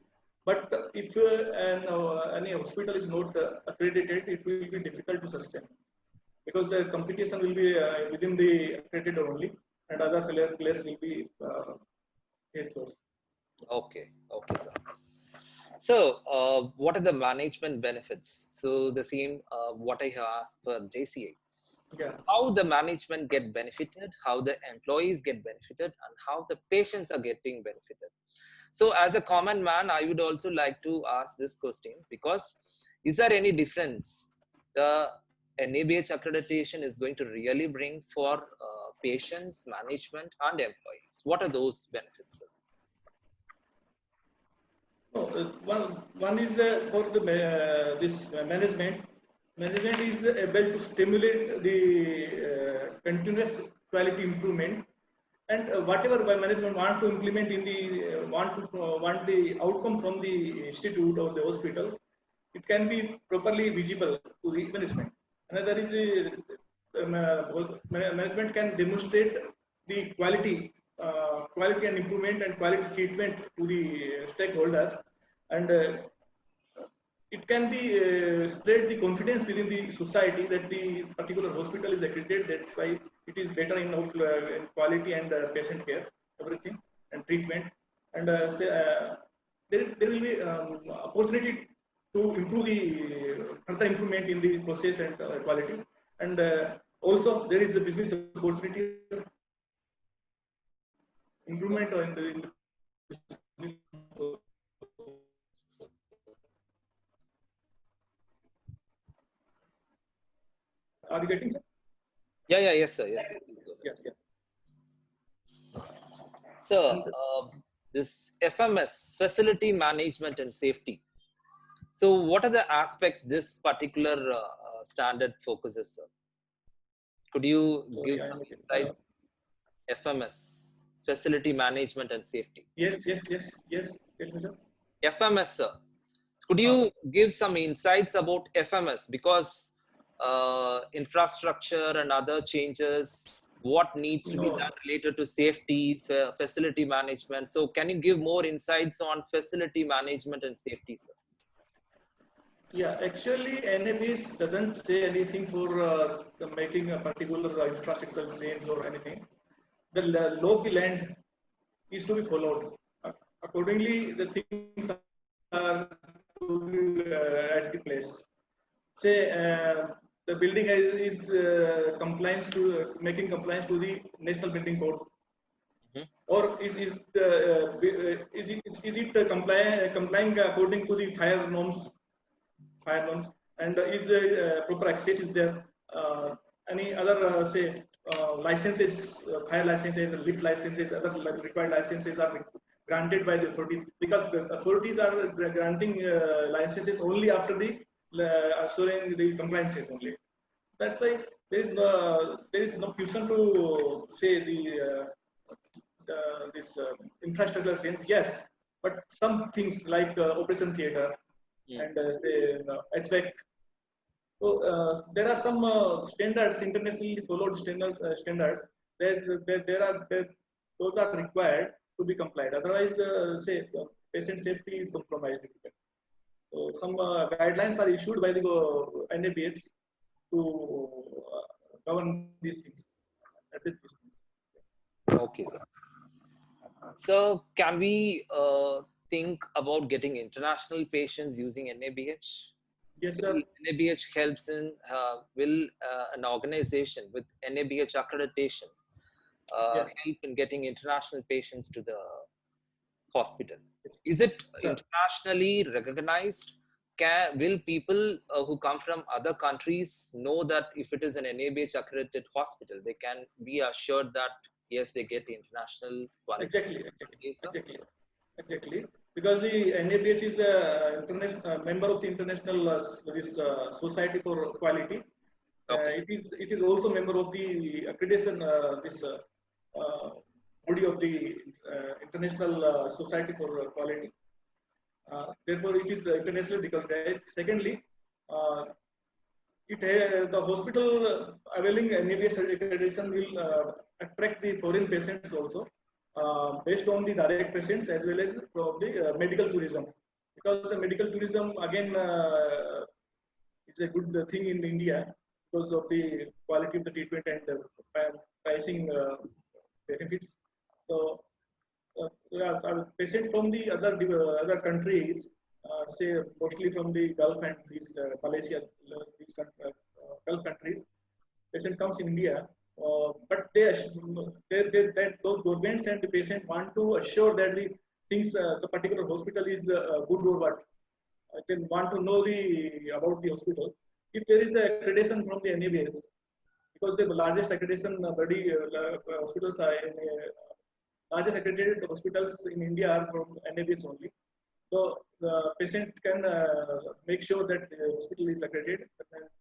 But if any hospital is not accredited, it will be difficult to sustain because the competition will be within the accredited only, and other players will be exposed. Okay, sir. So, what are the management benefits? So, the same what I have asked for JCI. Yeah. How the management get benefited, how the employees get benefited, and how the patients are getting benefited. So, as a common man, I would also like to ask this question because is there any difference the NABH accreditation is going to really bring for patients, management, and employees? What are those benefits, sir? One is for the this management. Management is able to stimulate the continuous quality improvement, and whatever management want to implement in the want the outcome from the institute or the hospital, it can be properly visible to the management. Another is management can demonstrate the quality and improvement and quality treatment to the stakeholders, and it can be spread the confidence within the society that the particular hospital is accredited. That's why it is better in quality and patient care, everything, and treatment. And there will be opportunity to improve the further improvement in the process and quality. And also there is a business opportunity improvement in the business. Are you getting it? Yeah, yes, sir. Yes. Yeah. So, this FMS, Facility Management and Safety. So, what are the aspects this particular standard focuses, sir? Could you give some insight? FMS, Facility Management and Safety. Yes. Tell me, sir. FMS, sir. Could you give some insights about FMS? Because infrastructure and other changes, what needs to be done related to safety, facility management. So can you give more insights on facility management and safety, sir? Yeah, actually NABS doesn't say anything for making a particular infrastructural change or anything. The law of the land is to be followed. Accordingly, the things are to be at the place. Say the building is compliance to making compliance to the National Building Code, or is it complying according to the fire norms, and is proper access is there? Any other say licenses, fire licenses, lift licenses, other required licenses are granted by the authorities, because the authorities are granting licenses only after the assuring the compliances only. That's why there is no question to say this infrastructure sense. Yes, but some things like operation theater and say HVAC. So there are some standards, internationally followed standards. Those are required to be complied. Otherwise, say patient safety is compromised. So some guidelines are issued by the NABH to govern these things at this distance. Okay, sir. So can we think about getting international patients using NABH? Yes, sir. NABH helps in, will an organization with NABH accreditation Yes. help in getting international patients to the hospital? Is it Sir. internationally recognized? Will people who come from other countries know that if it is an NABH accredited hospital, they can be assured that yes, they get international quality? Exactly. Because the NABH is a member of the international Society for Quality. Okay. It is also member of the accreditation body of the International Society for Quality. Therefore, it is internationally recognized. Secondly, the hospital availing NABH accreditation will attract the foreign patients also, based on the direct patients as well as from the medical tourism. Because the medical tourism again is a good thing in India because of the quality of the treatment and pricing benefits. So, patients from the other countries, say mostly from the Gulf and these Malaysia, these Gulf countries, patient comes in India, but that those governments and the patient want to assure that the things, the particular hospital is good or what. They want to know about the hospital. If there is a accreditation from the NABH, because the largest accreditation body hospitals are largest accredited hospitals in India are from NABH only. So the patient can make sure that the hospital is accredited,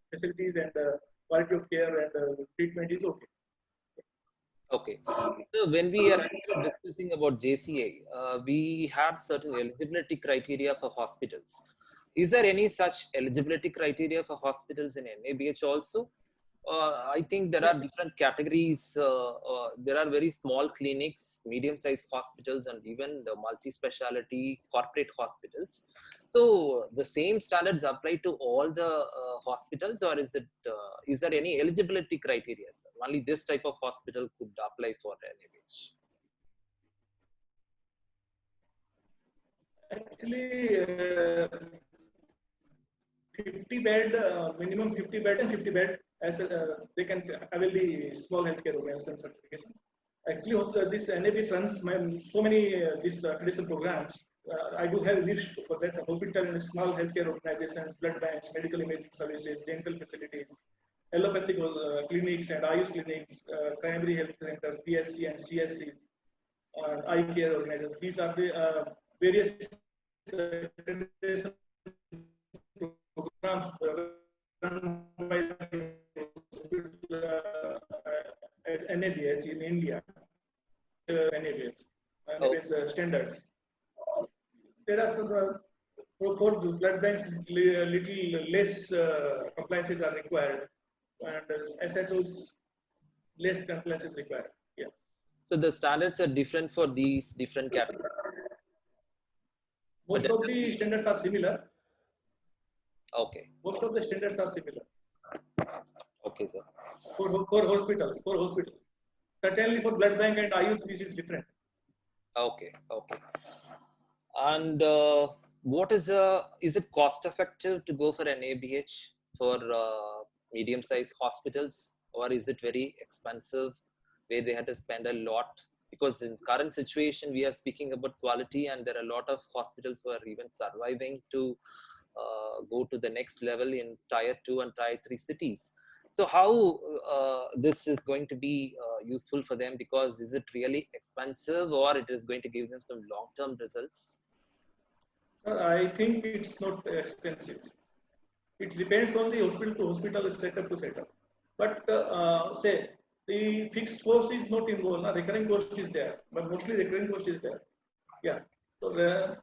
facilities and quality of care and treatment is okay. Okay. So when we are discussing about JCA, we had certain eligibility criteria for hospitals. Is there any such eligibility criteria for hospitals in NABH also? I think there are different categories. There are very small clinics, medium-sized hospitals, and even the multi-speciality corporate hospitals. So the same standards apply to all the hospitals, or is there any eligibility criteria, sir? Only this type of hospital could apply for NABH. Actually, 50 bed, minimum 50 bed and 50 bed, as they can avail the small healthcare organization certification. Actually, this NABH runs so many these accreditation programs. I do have a list for that: hospital and small healthcare organizations, blood banks, medical imaging services, dental facilities, allopathic clinics and Ayush clinics, primary health centers, PSC and CSCs, eye care organizations. These are the various accreditation programs run by NABH in India. NABH standards. There are some for blood banks, little less compliances are required, and SHOs less compliances required. Yeah. So the standards are different for these different categories. Most of the standards are similar. Okay. Most of the standards are similar. Okay, sir. For hospitals. Certainly for blood bank and Ayush, which is different. Okay. And what is it cost effective to go for NABH for medium-sized hospitals, or is it very expensive where they had to spend a lot? Because in current situation, we are speaking about quality, and there are a lot of hospitals who are even surviving to go to the next level in tier 2 and tier 3 cities. So how this is going to be useful for them, because is it really expensive or it is going to give them some long-term results? I think it's not expensive. It depends on the hospital to hospital, setup to setup. But say the fixed cost is not involved. Recurring cost is there, but mostly recurring cost is there. Yeah. So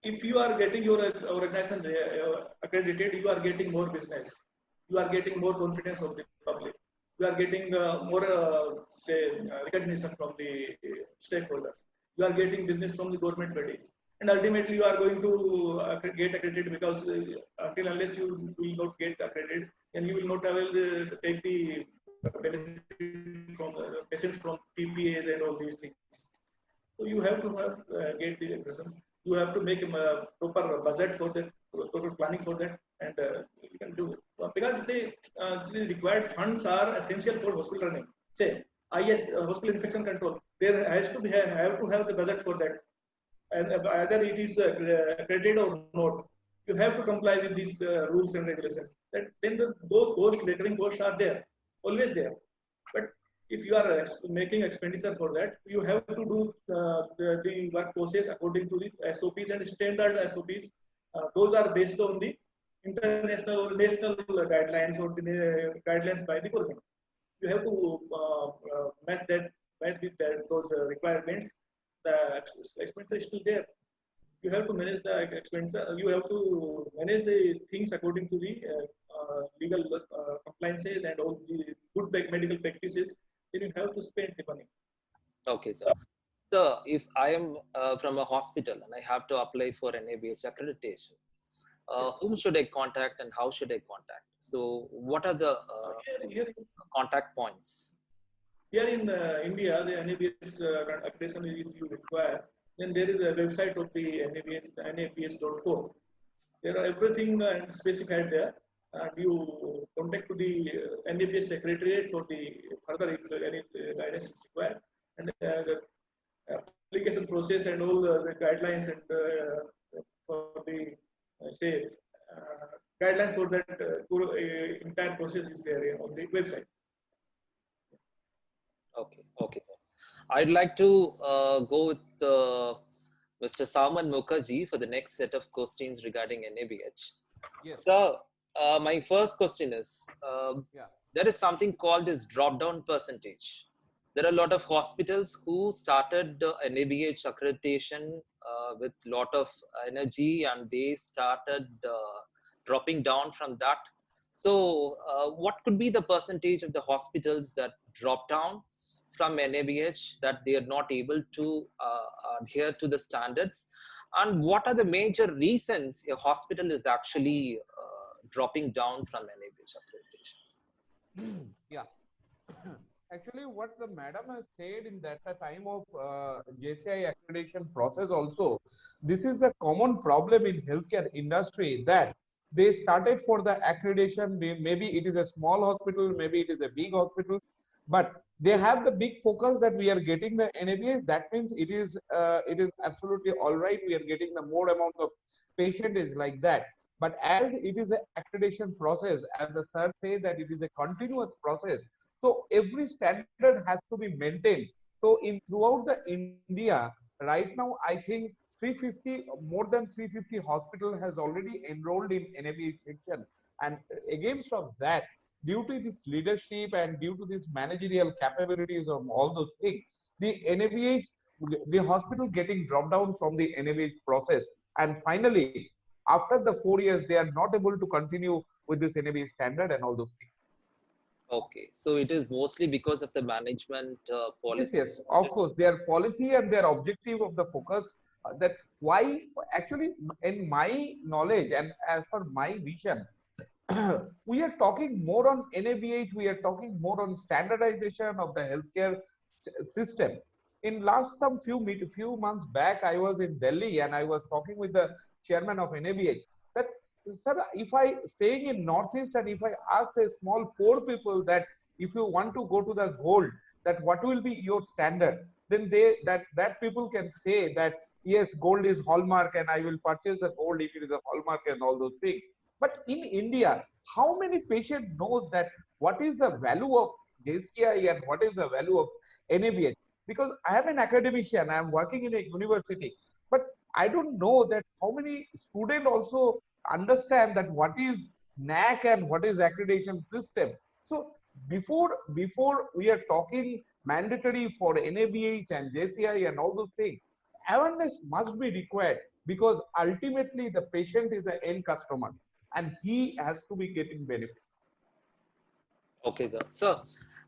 if you are getting your organization accredited, you are getting more business. You are getting more confidence of the public. You are getting more recognition from the stakeholders. You are getting business from the government bodies, and ultimately you are going to get accredited, because until unless you will not get accredited, then you will not able to take the benefit from patients from PPAs and all these things. So you have to have get the aggression. You have to make a proper budget for that, proper planning for that, and you can do it. Because the required funds are essential for hospital running. Say IS hospital infection control, there has to be have to have the budget for that, and either it is accredited or not. You have to comply with these rules and regulations. That then those costs, recurring costs are there, always there. But if you are making expenditure for that, you have to do the work process according to the SOPs and standard SOPs. Those are based on the international or national guidelines, or the guidelines by the government. You have to match with those requirements. The expenditure is still there. You have to manage the expenditure. You have to manage the things according to the legal compliances and all the good medical practices. Then you have to spend the money. Okay, sir. So if I am from a hospital and I have to apply for NABH accreditation, whom should I contact and how should I contact? So what are the contact points? Here in India, the NABH accreditation, if you require, then there is a website of the NABH, nabh.co. There are everything specified there, and you contact to the NABH secretariat for the further if any guidance is required, and the application process and all the guidelines and for the guidelines for that entire process is there on the website. Okay, okay, sir. I'd like to go with Mr. Salman Mukherjee for the next set of questions regarding NABH. Yes. So, my first question is, there is something called as drop-down percentage. There are a lot of hospitals who started NABH accreditation with a lot of energy, and they started dropping down from that. So, what could be the percentage of the hospitals that drop down from NABH, that they are not able to adhere to the standards? And what are the major reasons a hospital is actually dropping down from NABH accreditations? Yeah. Actually, what the madam has said in that time of JCI accreditation process also, this is the common problem in healthcare industry, that they started for the accreditation, maybe it is a small hospital, maybe it is a big hospital, but they have the big focus that we are getting the NABH. That means it is absolutely all right. We are getting the more amount of patient is like that. But as it is an accreditation process, as the sir say that it is a continuous process, so every standard has to be maintained. So in throughout the India right now, I think 350, more than 350 hospital has already enrolled in NABH section, and against of that, due to this leadership and due to this managerial capabilities of all those things, the NABH, the hospital getting dropped down from the NABH process, and finally after the 4 years they are not able to continue with this NABH standard and all those things. Okay, so it is mostly because of the management policy. Yes, of course, their policy and their objective of the focus, that why actually in my knowledge and as per my vision, we are talking more on NABH, we are talking more on standardization of the healthcare system. In last few months back, I was in Delhi and I was talking with the chairman of NABH, that sir, if I staying in Northeast and if I ask a small poor people that if you want to go to the gold, that what will be your standard, then that people can say that yes, gold is hallmark and I will purchase the gold if it is a hallmark and all those things. But in India, how many patient knows that what is the value of JCI and what is the value of NABH? Because I am an academician, I am working in a university, but I don't know that how many students also understand that what is NAC and what is accreditation system. So before we are talking mandatory for NABH and JCI and all those things, awareness must be required, because ultimately the patient is the end customer and he has to be getting benefit. Okay, sir. So,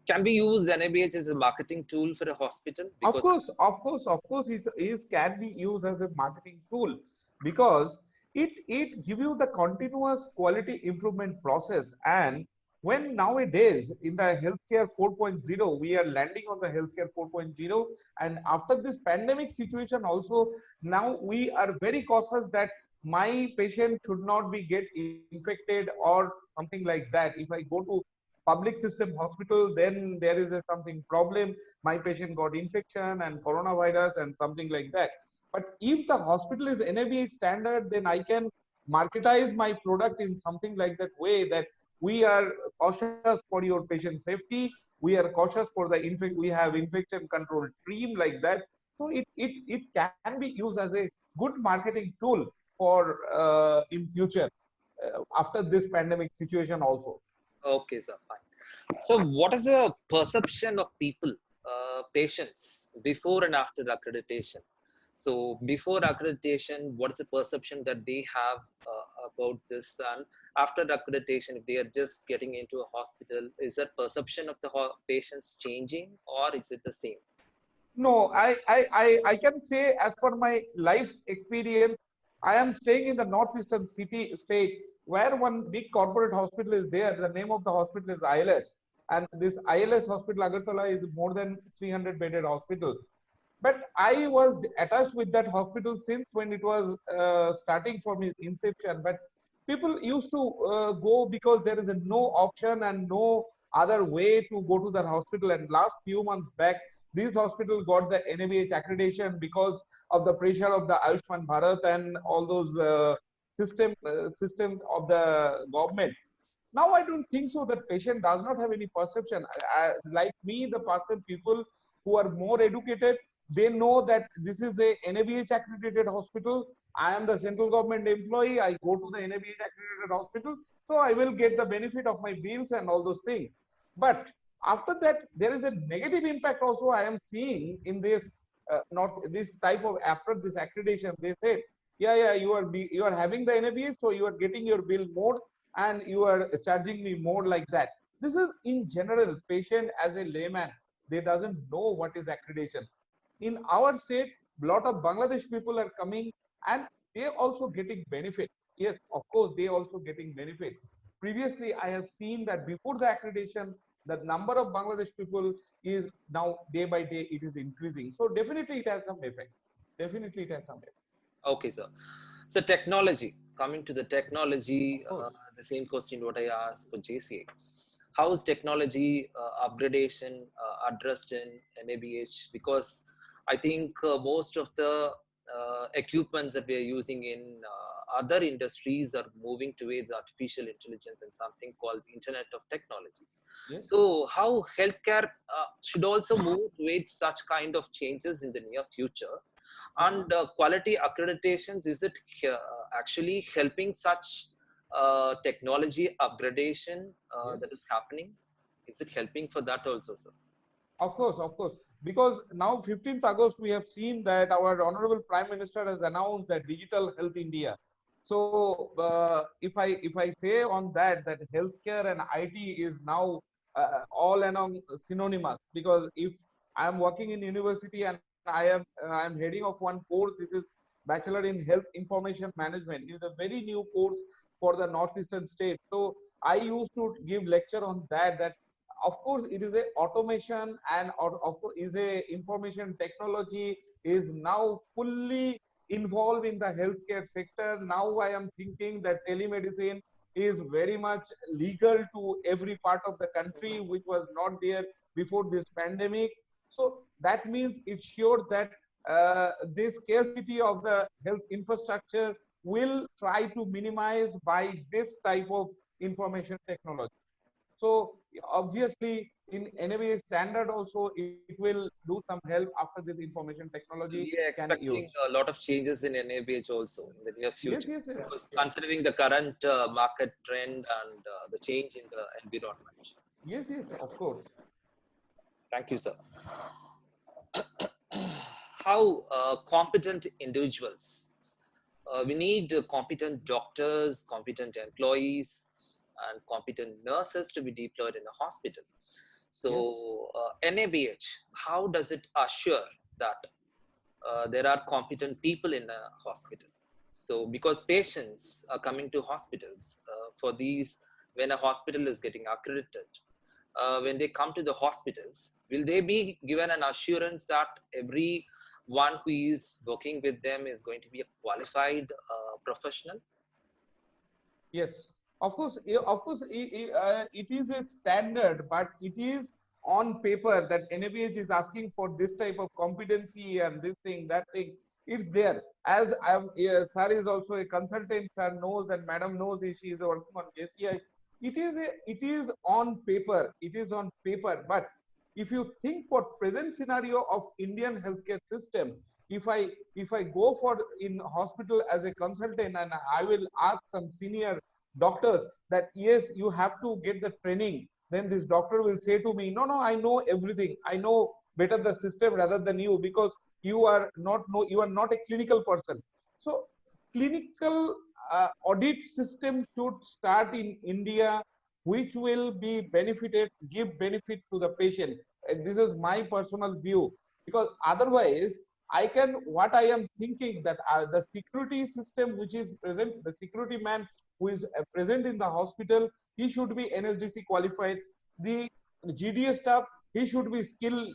can we use NABH as a marketing tool for a hospital? Because Of course, is can be used as a marketing tool, because it give you the continuous quality improvement process. And when nowadays in the healthcare 4.0, we are landing on the healthcare 4.0, and after this pandemic situation also, now we are very cautious that my patient should not be get infected or something like that. If I go to public system hospital, then there is a something problem, my patient got infection and coronavirus and something like that. But if the hospital is NABH standard, then I can marketize my product in something like that way, that we are cautious for your patient safety, we are cautious for the we have infection control team like that. So it can be used as a good marketing tool for in future after this pandemic situation also. okay, sir, fine. So, what is the perception of people, patients, before and after accreditation? So, before accreditation, what is the perception that they have about this? And after accreditation, if they are just getting into a hospital, is that perception of the patients changing, or is it the same? No, I can say as per my life experience, I am staying in the northeastern city state where one big corporate hospital is there. The name of the hospital is ILS, and this ILS hospital Agartala is more than 300 bedded hospital. But I was attached with that hospital since when it was starting from its inception. But people used to go because there is a no option and no other way to go to that hospital. And last few months back, this hospital got the NABH accreditation because of the pressure of the Ayushman Bharat and all those system of the government. Now I don't think so that patient does not have any perception. Like me, the person people who are more educated, they know that this is a NABH accredited hospital. I am the central government employee. I go to the NABH accredited hospital, so I will get the benefit of my bills and all those things. But after that, there is a negative impact also I am seeing in this not this type of after this accreditation. They say, yeah, you are having the NABH, so you are getting your bill more and you are charging me more like that. This is in general, patient as a layman, they doesn't know what is accreditation. In our state, lot of Bangladesh people are coming and they also getting benefit. Yes, of course, they also getting benefit. Previously, I have seen that before the accreditation, the number of Bangladesh people is now day by day, it is increasing. So definitely it has some effect. Definitely it has some effect. Okay, sir. So, technology, coming to the technology, the same question what I asked for JCA. How is technology upgradation addressed in NABH? Because I think most of the equipments that we are using in other industries are moving towards artificial intelligence and something called Internet of Technologies. Yes. So, how healthcare should also move towards such kind of changes in the near future? And quality accreditations, is it actually helping such technology upgradation Yes. that is happening? Is it helping for that also, sir? Of course. Because now 15th August, we have seen that our Honorable Prime Minister has announced that Digital Health India. So if I say on that healthcare and IT is now all along synonymous, because if I am working in university and I am heading of one course, this is Bachelor in Health Information Management. It is a very new course for the northeastern state. So I used to give lecture on that of course it is a automation and of course is a information technology is now fully involved in the healthcare sector. Now I am thinking that telemedicine is very much legal to every part of the country, which was not there before this pandemic. So that means it's sure that this scarcity of the health infrastructure will try to minimize by this type of information technology. So obviously in NABH standard also it will do some help after this information technology We are can expecting use. a lot of changes in NABH also in the near future. Yes. Because considering the current market trend and the change in the environment. Yes, of course. Thank you, sir. How competent individuals? We need competent doctors, competent employees, and competent nurses to be deployed in the hospital. So NABH, how does it assure that there are competent people in a hospital? So because patients are coming to hospitals for these, when a hospital is getting accredited, when they come to the hospitals, will they be given an assurance that everyone who is working with them is going to be a qualified professional? Yes, of course, it is a standard, but it is on paper that NABH is asking for this type of competency and this thing, that thing. It's there. As sir is also a consultant, sir knows and madam knows she is working on JCI. It is on paper. It is on paper. But if you think for present scenario of Indian healthcare system, if I go for in hospital as a consultant and I will ask some senior doctors that yes, you have to get the training, then this doctor will say to me, no, I know everything, I know better the system rather than you, because you are not a clinical person. So clinical audit system should start in India, which will be give benefit to the patient. And this is my personal view, because otherwise what I am thinking that the security system which is present, the security man who is present in the hospital, he should be NSDC qualified. The GDS staff, he should be skill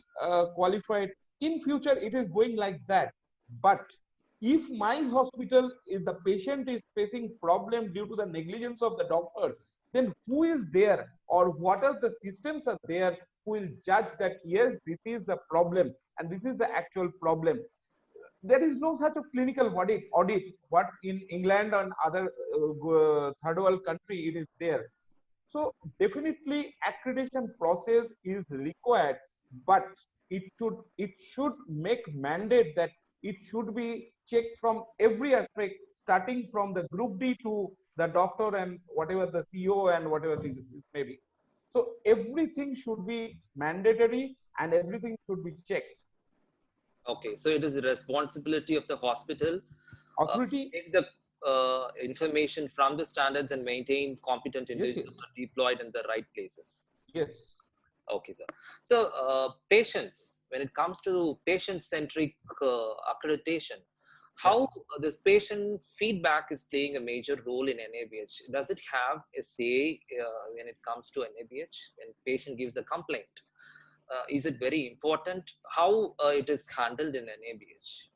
qualified. In future, it is going like that. But if my hospital, if the patient is facing problem due to the negligence of the doctor, then who is there or what are the systems are there who will judge that yes, this is the problem and this is the actual problem? There is no such a clinical audit what in England and other third world country it is there. So definitely accreditation process is required, but it should make mandate that it should be checked from every aspect, starting from the group D to the doctor and whatever the CEO and whatever this may be. So everything should be mandatory and everything should be checked. Okay, so it is the responsibility of the hospital to take the information from the standards and maintain competent individuals deployed in the right places. Yes. Okay, sir. So patients, when it comes to patient-centric accreditation, how this patient feedback is playing a major role in NABH? Does it have a say when it comes to NABH? When patient gives a complaint, is it very important? How it is handled in NABH?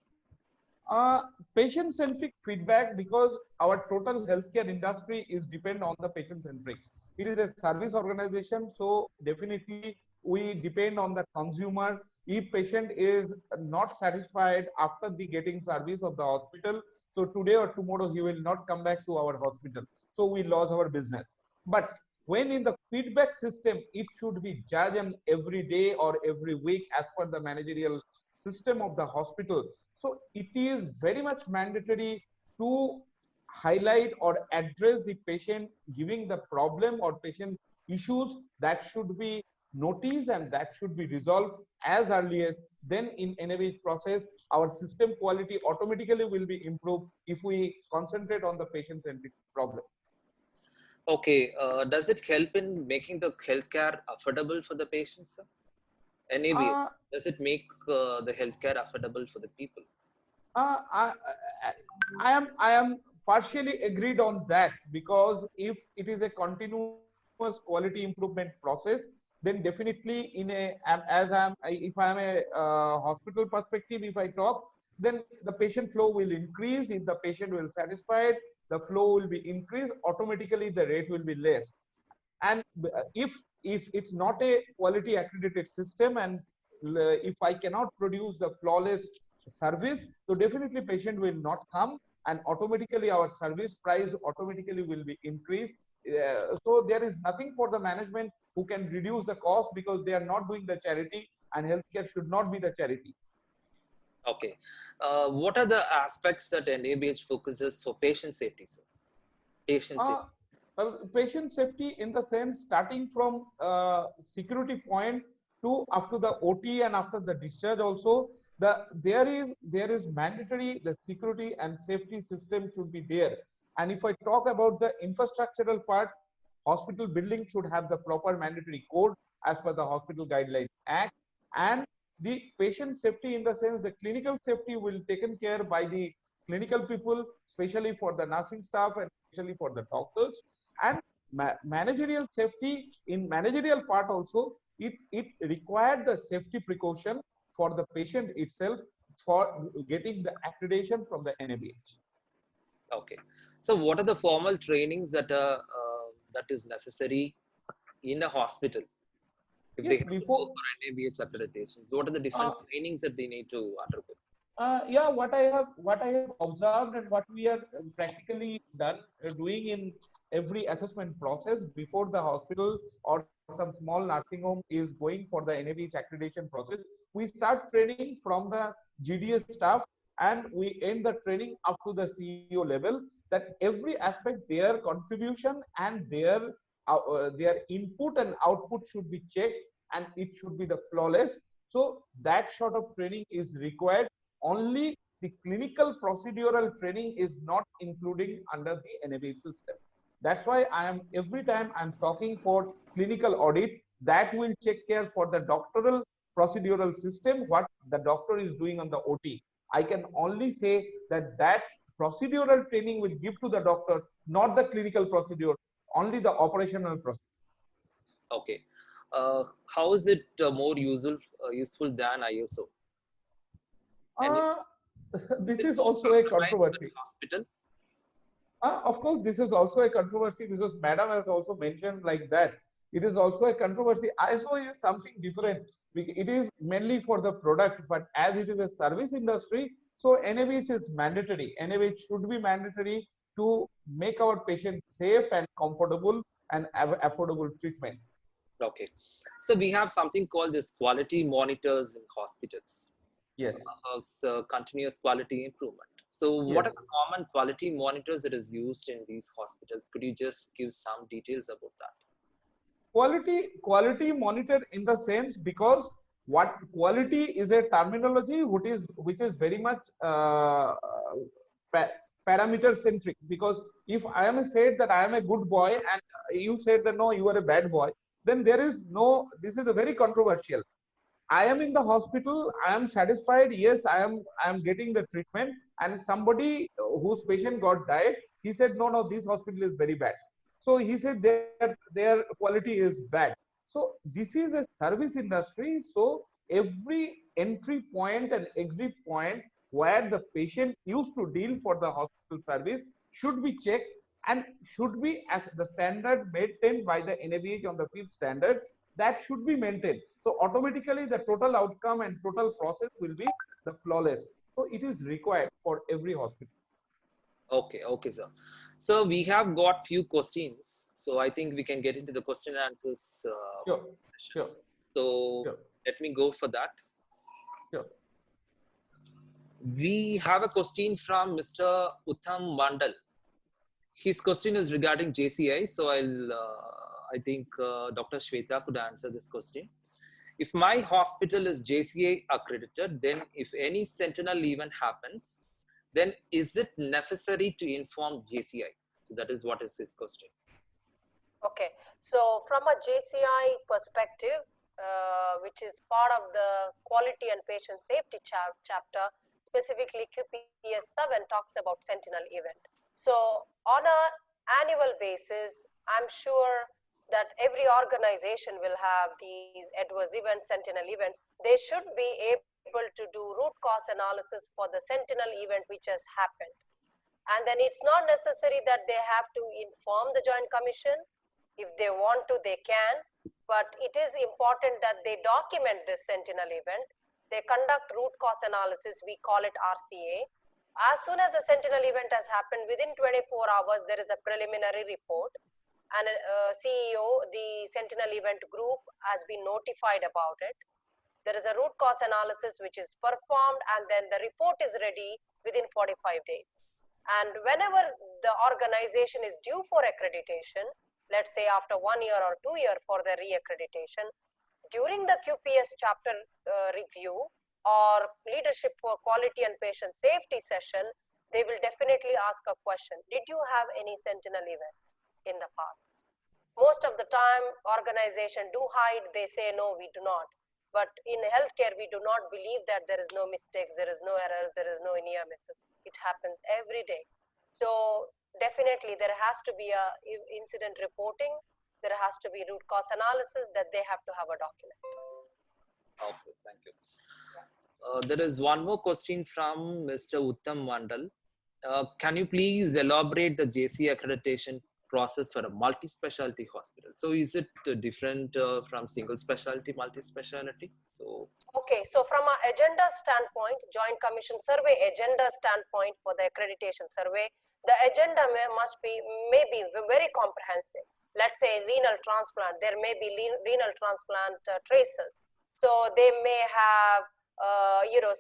Patient-centric feedback, because our total healthcare industry is depend on the patient-centric. It is a service organization, so definitely we depend on the consumer. If patient is not satisfied after the getting service of the hospital, so today or tomorrow he will not come back to our hospital. So we lose our business. But when in the feedback system, it should be judged every day or every week as per the managerial system of the hospital. So it is very much mandatory to highlight or address the patient giving the problem or patient issues that should be noticed and that should be resolved as early as then in NABH process. Our system quality automatically will be improved if we concentrate on the patient-centric problem. Okay, does it help in making the healthcare affordable for the patients, sir? NABH, does it make the healthcare affordable for the people? I am partially agreed on that, because if it is a continuous quality improvement process, then definitely if I am a hospital perspective, if I talk, then the patient flow will increase. If the patient will satisfied, the flow will be increased, automatically the rate will be less. And if it's not a quality accredited system, and if I cannot produce the flawless service, so definitely patient will not come, and automatically our service price automatically will be increased. So there is nothing for the management who can reduce the cost, because they are not doing the charity, and healthcare should not be the charity. Okay. What are the aspects that NABH focuses for patient safety, sir? Patient safety. Patient safety in the sense, starting from security point to after the OT and after the discharge also, there is mandatory, the security and safety system should be there. And if I talk about the infrastructural part, hospital building should have the proper mandatory code as per the Hospital Guidelines Act. And the patient safety in the sense, the clinical safety will taken care by the clinical people, especially for the nursing staff and especially for the doctors. And managerial safety, in managerial part also, it required the safety precaution for the patient itself for getting the accreditation from the NABH. Okay. So what are the formal trainings that is necessary in a hospital if Yes, they have to go for NABH accreditation? So what are the different trainings that they need to undergo? Yeah, what I have observed and what we are practically doing in every assessment process before the hospital or some small nursing home is going for the NABH accreditation process, we start training from the GDS staff and we end the training up to the CEO level, that every aspect, their contribution and their input and output should be checked, and it should be the flawless. So that sort of training is required. Only the clinical procedural training is not including under the NABH system. That's why every time I'm talking for clinical audit, that will check care for the doctoral procedural system, what the doctor is doing on the OT. I can only say that procedural training will give to the doctor, not the clinical procedure, only the operational procedure. Okay. How is it more useful than ISO? This is also a controversy. Hospital? Of course, this is also a controversy because Madam has also mentioned like that. It is also a controversy. ISO is something different. It is mainly for the product, but as it is a service industry, so NABH is mandatory. NABH should be mandatory to make our patients safe and comfortable and affordable treatment. Okay. So we have something called this quality monitors in hospitals. Yes. It's continuous quality improvement. So what are the common quality monitors that is used in these hospitals? Could you just give some details about that? Quality monitor in the sense, because what quality is a terminology which is very much parameter centric. Because if I am said that I am a good boy and you said that no, you are a bad boy, then there is no, this is a very controversial. I am in the hospital, I am satisfied, yes, I am getting the treatment, and somebody whose patient got died, he said, no, this hospital is very bad. So he said their quality is bad. So this is a service industry. So every entry point and exit point where the patient used to deal for the hospital service should be checked and should be as the standard maintained by the NABH on the 5th standard, that should be maintained. So automatically the total outcome and total process will be the flawless. So it is required for every hospital. Okay, sir. So we have got few questions. So I think we can get into the question and answers. Sure. So let me go for that. Sure. We have a question from Mr. Uttam Mandal. His question is regarding JCI. So I think Dr. Shweta could answer this question. If my hospital is JCI accredited, then if any sentinel event happens, then is it necessary to inform JCI? So that is what is his question. Okay, so from a JCI perspective, which is part of the quality and patient safety chapter, specifically QPS 7 talks about sentinel event. So on an annual basis, I'm sure that every organization will have these adverse events, sentinel events. They should be able able to do root cause analysis for the sentinel event which has happened. And then it's not necessary that they have to inform the Joint Commission. If they want to, they can, but it is important that they document this sentinel event. They conduct root cause analysis, we call it RCA. As soon as the sentinel event has happened, within 24 hours, there is a preliminary report, and CEO, the sentinel event group, has been notified about it. There is a root cause analysis which is performed, and then the report is ready within 45 days. And whenever the organization is due for accreditation, let's say after 1 year or 2 years for the re-accreditation, during the QPS chapter review or leadership for quality and patient safety session, they will definitely ask a question. Did you have any sentinel event in the past? Most of the time, organization do hide, they say, no, we do not. But in healthcare, we do not believe that there is no mistakes, there is no errors, there is no near misses. It happens every day. So definitely there has to be a incident reporting, there has to be root cause analysis, that they have to have a document. Okay, thank you. There is one more question from Mr. Uttam Mandal. Can you please elaborate the JCA accreditation process for a multi-specialty hospital? So is it different from single specialty, multi-specialty? So okay, so from an agenda standpoint, Joint Commission survey agenda standpoint for the accreditation survey, the agenda may be very comprehensive. Let's say renal transplant, there may be renal transplant traces. So they may have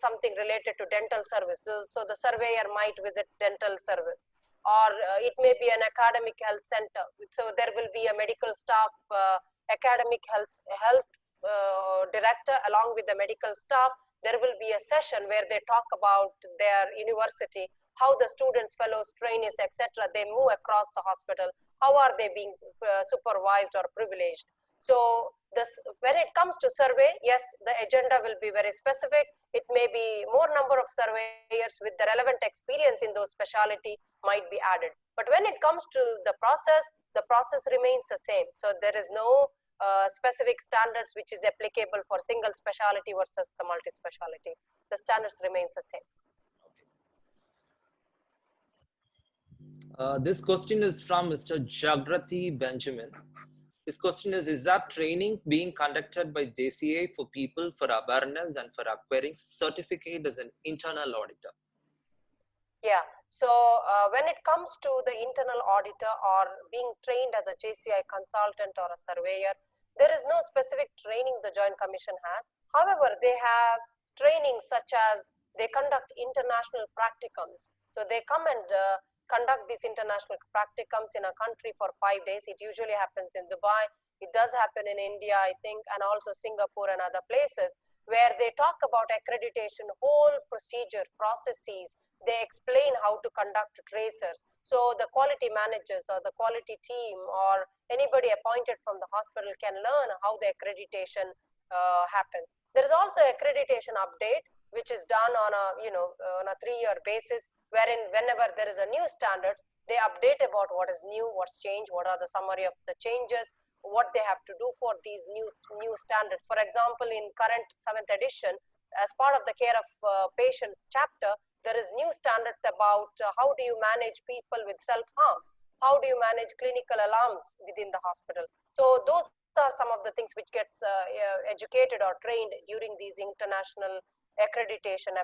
something related to dental services. So the surveyor might visit dental service. Or it may be an academic health center. So there will be a medical staff, academic health director along with the medical staff. There will be a session where they talk about their university, how the students, fellows, trainees, etc. they move across the hospital. How are they being supervised or privileged? So when it comes to survey, yes, the agenda will be very specific. It may be more number of surveyors with the relevant experience in those specialty might be added. But when it comes to the process remains the same. So there is no specific standards which is applicable for single specialty versus the multi-specialty. The standards remains the same. This question is from Mr. Jagrati Benjamin. His question is that training being conducted by JCA for people for awareness and for acquiring certificate as an internal auditor? Yeah, so when it comes to the internal auditor or being trained as a JCI consultant or a surveyor, there is no specific training the Joint Commission has. However, they have training such as they conduct international practicums. So they come and conduct these international practicums in a country for 5 days. It usually happens in Dubai. It does happen in India, I think, and also Singapore and other places, where they talk about accreditation, whole procedure, processes. They explain how to conduct tracers. So the quality managers or the quality team or anybody appointed from the hospital can learn how the accreditation happens. There is also accreditation update, which is done on a 3-year basis, wherein whenever there is a new standards, they update about what is new, what's changed, what are the summary of the changes, what they have to do for these new standards. For example, in current 7th edition, as part of the care of patient chapter, there is new standards about how do you manage people with self-harm, how do you manage clinical alarms within the hospital. So those are some of the things which gets educated or trained during these international accreditation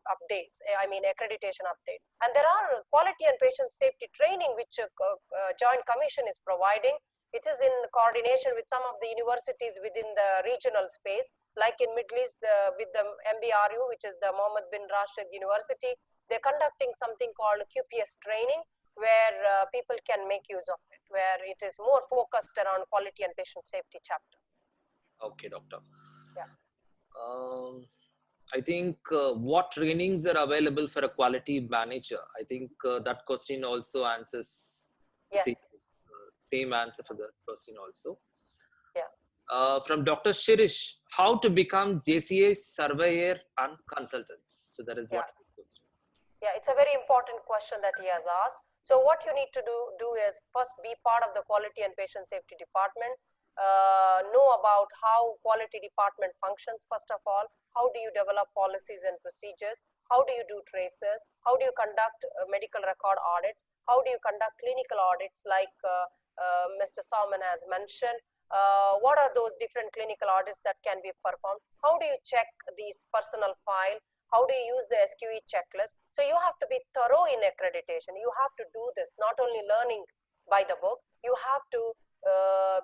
updates, accreditation updates. And there are quality and patient safety training which Joint Commission is providing. It is in coordination with some of the universities within the regional space, like in Middle East with the MBRU, which is the Mohammed bin Rashid University. They're conducting something called QPS training, where people can make use of it, where it is more focused around quality and patient safety chapter. Okay, doctor. Yeah. I think what trainings are available for a quality manager? I think that question also answers yes. Same answer for the question also. Yeah. From Dr. Shirish, how to become JCA surveyor and consultants? So that is what the question. Yeah, it's a very important question that he has asked. So what you need to do is first be part of the quality and patient safety department. know about how quality department functions, first of all. How do you develop policies and procedures? How do you do traces? How do you conduct medical record audits? How do you conduct clinical audits like Mr. Salman has mentioned? What are those different clinical audits that can be performed? How do you check these personal file? How do you use the SQE checklist? So you have to be thorough in accreditation. You have to do this, not only learning by the book, you have to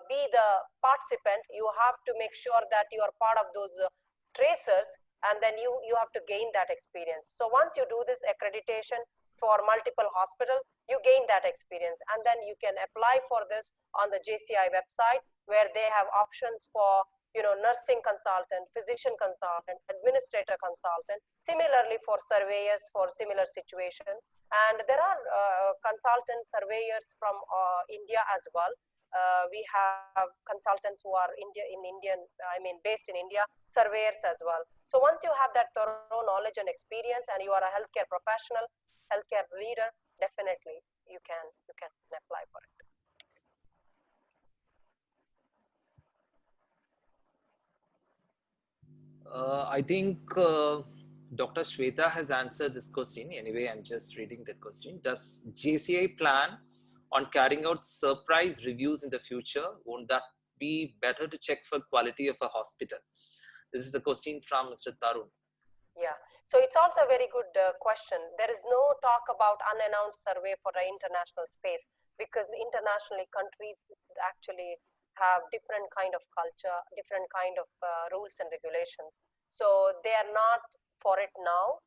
be the participant. You have to make sure that you are part of those tracers, and then you have to gain that experience. So once you do this accreditation for multiple hospitals, you gain that experience, and then you can apply for this on the JCI website, where they have options for nursing consultant, physician consultant, administrator consultant, similarly for surveyors for similar situations. And there are consultant surveyors from India as well. We have consultants who are based in India, surveyors as well. So once you have that thorough knowledge and experience, and you are a healthcare professional, healthcare leader, definitely you can apply for it. I think Dr. Shweta has answered this question. Anyway, I'm just reading that question. Does JCI plan on carrying out surprise reviews in the future? Won't that be better to check for quality of a hospital? This is the question from Mr. Tarun. Yeah, so it's also a very good question. There is no talk about unannounced survey for the international space, because internationally countries actually have different kind of culture, different kind of rules and regulations. So they are not for it now.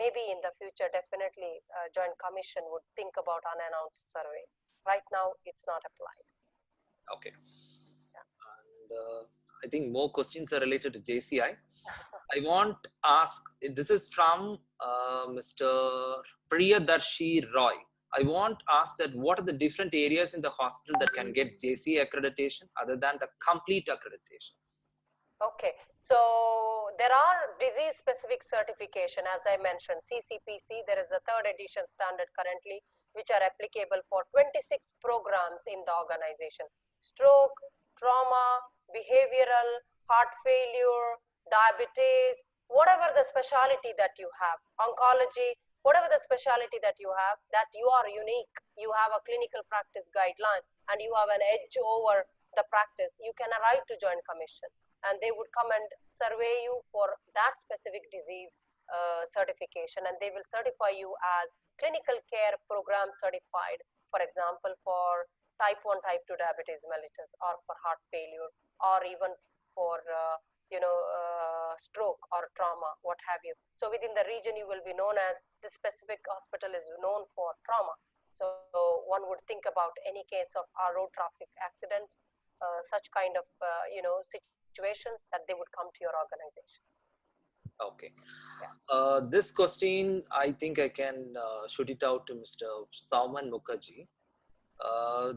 Maybe in the future, definitely Joint Commission would think about unannounced surveys. Right now, it's not applied. Okay. Yeah. And I think more questions are related to JCI. I want to ask, this is from Mr. Priyadarshi Roy. I want to ask that what are the different areas in the hospital that can get JCI accreditation other than the complete accreditations? Okay, so there are disease-specific certification, as I mentioned, CCPC. There is a 3rd edition standard currently, which are applicable for 26 programs in the organization. Stroke, trauma, behavioral, heart failure, diabetes, whatever the specialty that you have, oncology, whatever the specialty that you have, that you are unique, you have a clinical practice guideline, and you have an edge over the practice, you can write to Joint Commission, and they would come and survey you for that specific disease certification, and they will certify you as clinical care program certified, for example, for type 1, type 2 diabetes mellitus, or for heart failure, or even for stroke or trauma, what have you. So within the region, you will be known as this specific hospital is known for trauma. So one would think about any case of road traffic accidents, such kind of situations, that they would come to your organization. Okay. Yeah. This question, I think I can shoot it out to Mr. Salman Mukherjee.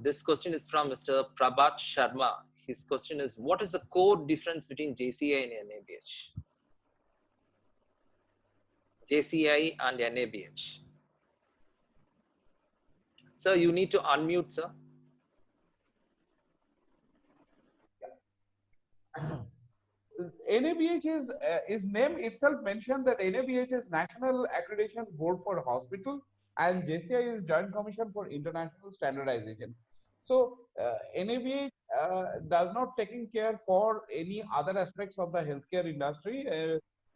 This question is from Mr. Prabhat Sharma. His question is, what is the core difference between JCI and NABH? JCI and NABH. Sir, you need to unmute, sir. NABH is name itself mentioned that NABH is National Accreditation Board for Hospital, and JCI is Joint Commission for International Standardization. So NABH does not taking care for any other aspects of the healthcare industry.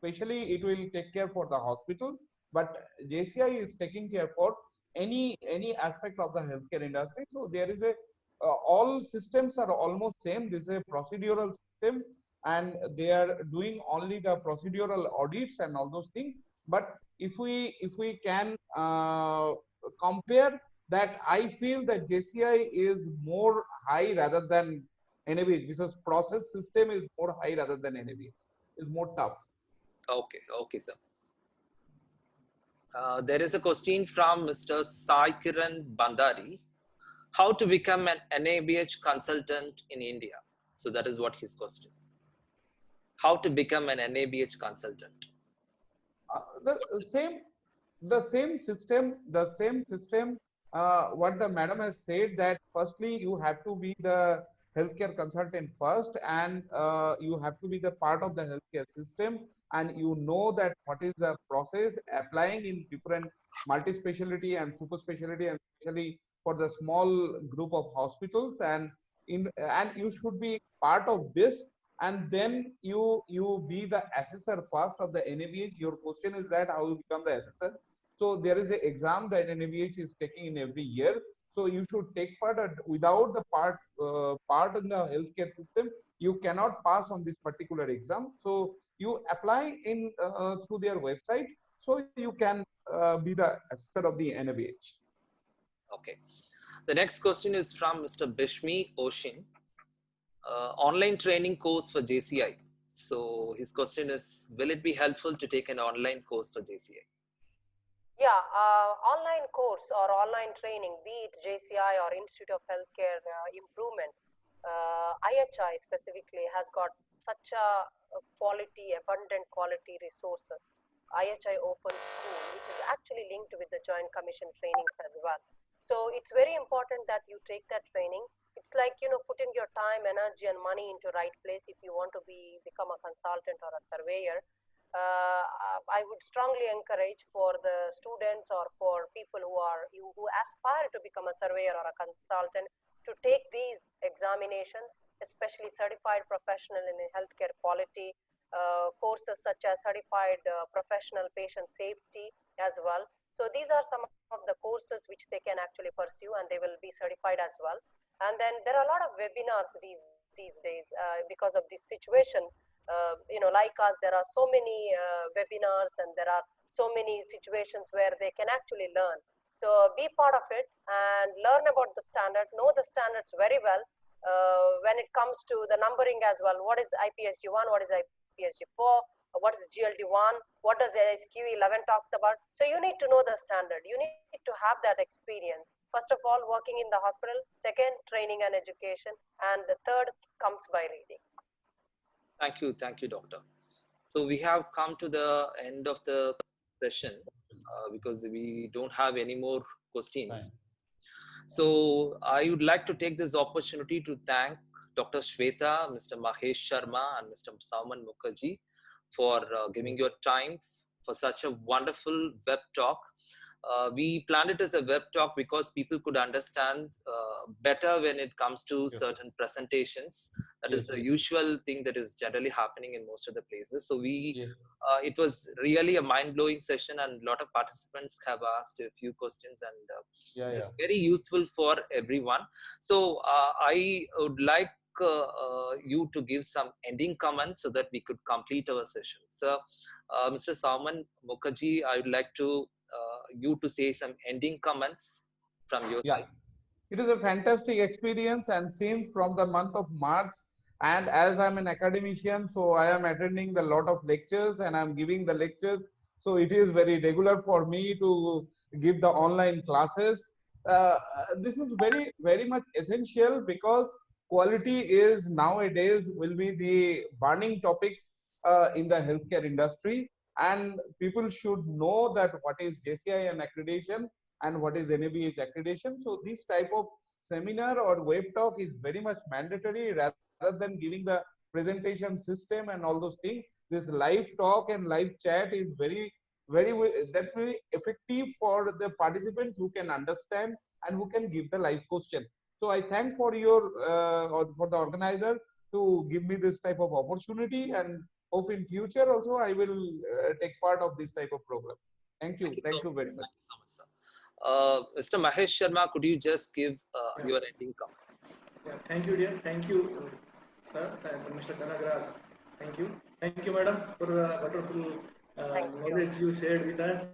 Especially, it will take care for the hospital, but JCI is taking care for any aspect of the healthcare industry. So there is a all systems are almost same. This is a procedural system, and they are doing only the procedural audits and all those things. But if we can compare that, I feel that JCI is more high rather than NABH, because process system is more high rather than NABH. Is more tough. Okay, sir. There is a question from Mr. Sai Kiran Bandari. How to become an NABH consultant in India? So that is what his question. How to become an NABH consultant? The same system. What the madam has said, that firstly you have to be the healthcare consultant first, and you have to be the part of the healthcare system, and you know that what is the process applying in different multi-specialty and super specialty, and especially for the small group of hospitals, and you should be part of this, and then you be the assessor first of the NABH. Your question is that how you become the assessor. So there is an exam that NABH is taking in every year. So you should take part. Without the part in the healthcare system, you cannot pass on this particular exam. So you apply in through their website, so you can be the assessor of the NABH. Okay. The next question is from Mr. Bishmi Oshin. Online training course for JCI. So his question is, will it be helpful to take an online course for JCI? Yeah, online course or online training, be it JCI or Institute of Healthcare Improvement, IHI specifically has got such a quality, abundant quality resources. IHI Open School, which is actually linked with the Joint Commission trainings as well. So it's very important that you take that training. It's like, you know, putting your time, energy and money into right place if you want to become a consultant or a surveyor. I would strongly encourage for the students or for people who aspire to become a surveyor or a consultant to take these examinations, especially certified professional in healthcare quality courses such as certified professional patient safety as well. So these are some of the courses which they can actually pursue, and they will be certified as well. And then there are a lot of webinars these days because of this situation. You know, like us, there are so many webinars, and there are so many situations where they can actually learn. So be part of it and learn about the standard, know the standards very well. When it comes to the numbering as well, what is IPSG1, what is IPSG4, what is GLD1, what does ASQ 11 talks about. So you need to know the standard. You need to have that experience. First of all, working in the hospital. Second, training and education. And the third comes by reading. Thank you, doctor. So we have come to the end of the session because we don't have any more questions. Fine. So I would like to take this opportunity to thank Dr. Shweta, Mr. Mahesh Sharma, and Mr. Sauman Mukherjee for giving your time for such a wonderful web talk. We planned it as a web talk because people could understand better when it comes to certain presentations. That is the usual thing that is generally happening in most of the places. So it was really a mind-blowing session, and a lot of participants have asked a few questions, and it's very useful for everyone. So I would like you to give some ending comments so that we could complete our session. So Mr. Sauman Mukherjee, I would like to you to say some ending comments from your side. It is a fantastic experience, and since from the month of March, and as I'm an academician, so I am attending a lot of lectures and I'm giving the lectures. So it is very regular for me to give the online classes. This is very, very much essential because quality is nowadays will be the burning topics in the healthcare industry. And people should know that what is JCI and accreditation and what is NABH accreditation. So this type of seminar or web talk is very much mandatory rather than giving the presentation system and all those things. This live talk and live chat is very effective for the participants who can understand and who can give the live question. So I thank for your or for the organizer to give me this type of opportunity, and hope in future also I will take part of this type of program. Thank you. Thank you very much. Thank you so much, sir. Mr. Mahesh Sharma, could you just give your ending comments? Yeah, thank you, dear. Thank you, sir. Mr. Kanagraj. Thank you. Thank you, madam, for the wonderful knowledge you shared with us.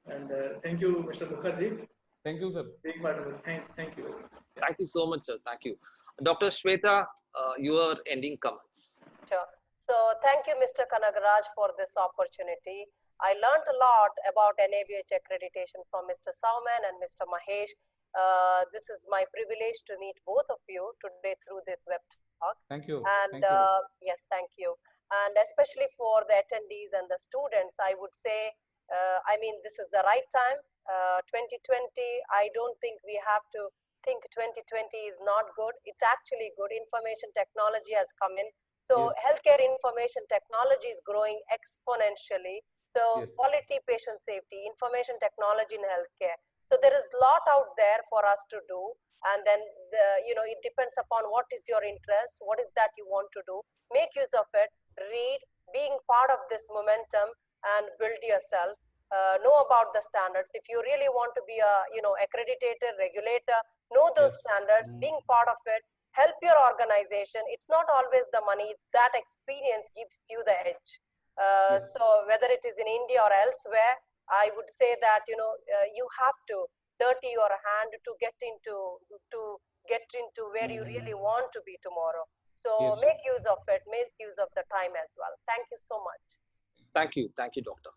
And thank you, Mr. Mukherjee. Thank you, sir. Being part of this. Thank you. Yeah. Thank you so much, sir. Thank you. Dr. Shweta, your ending comments. Sure. So thank you, Mr. Kanagraj, for this opportunity. I learned a lot about NABH accreditation from Mr. Sauman and Mr. Mahesh. This is my privilege to meet both of you today through this web talk. Thank you. And yes, thank you. And especially for the attendees and the students, I would say, I mean, this is the right time. 2020, I don't think we have to think 2020 is not good. It's actually good. Information technology has come in. So Yes. healthcare information technology is growing exponentially. So Yes. quality, patient safety, information technology in healthcare. So there is a lot out there for us to do. And then, it depends upon what is your interest, what is that you want to do. Make use of it, read, being part of this momentum and build yourself. Know about the standards. If you really want to be a, accredited regulator, know those Yes. standards, being part of it, help your organization. It's not always the money, it's that experience gives you the edge. Yes. So whether it is in India or elsewhere, I would say that, you have to dirty your hand to get into where you really want to be tomorrow. So Yes. make use of it, make use of the time as well. Thank you so much. Thank you, Doctor.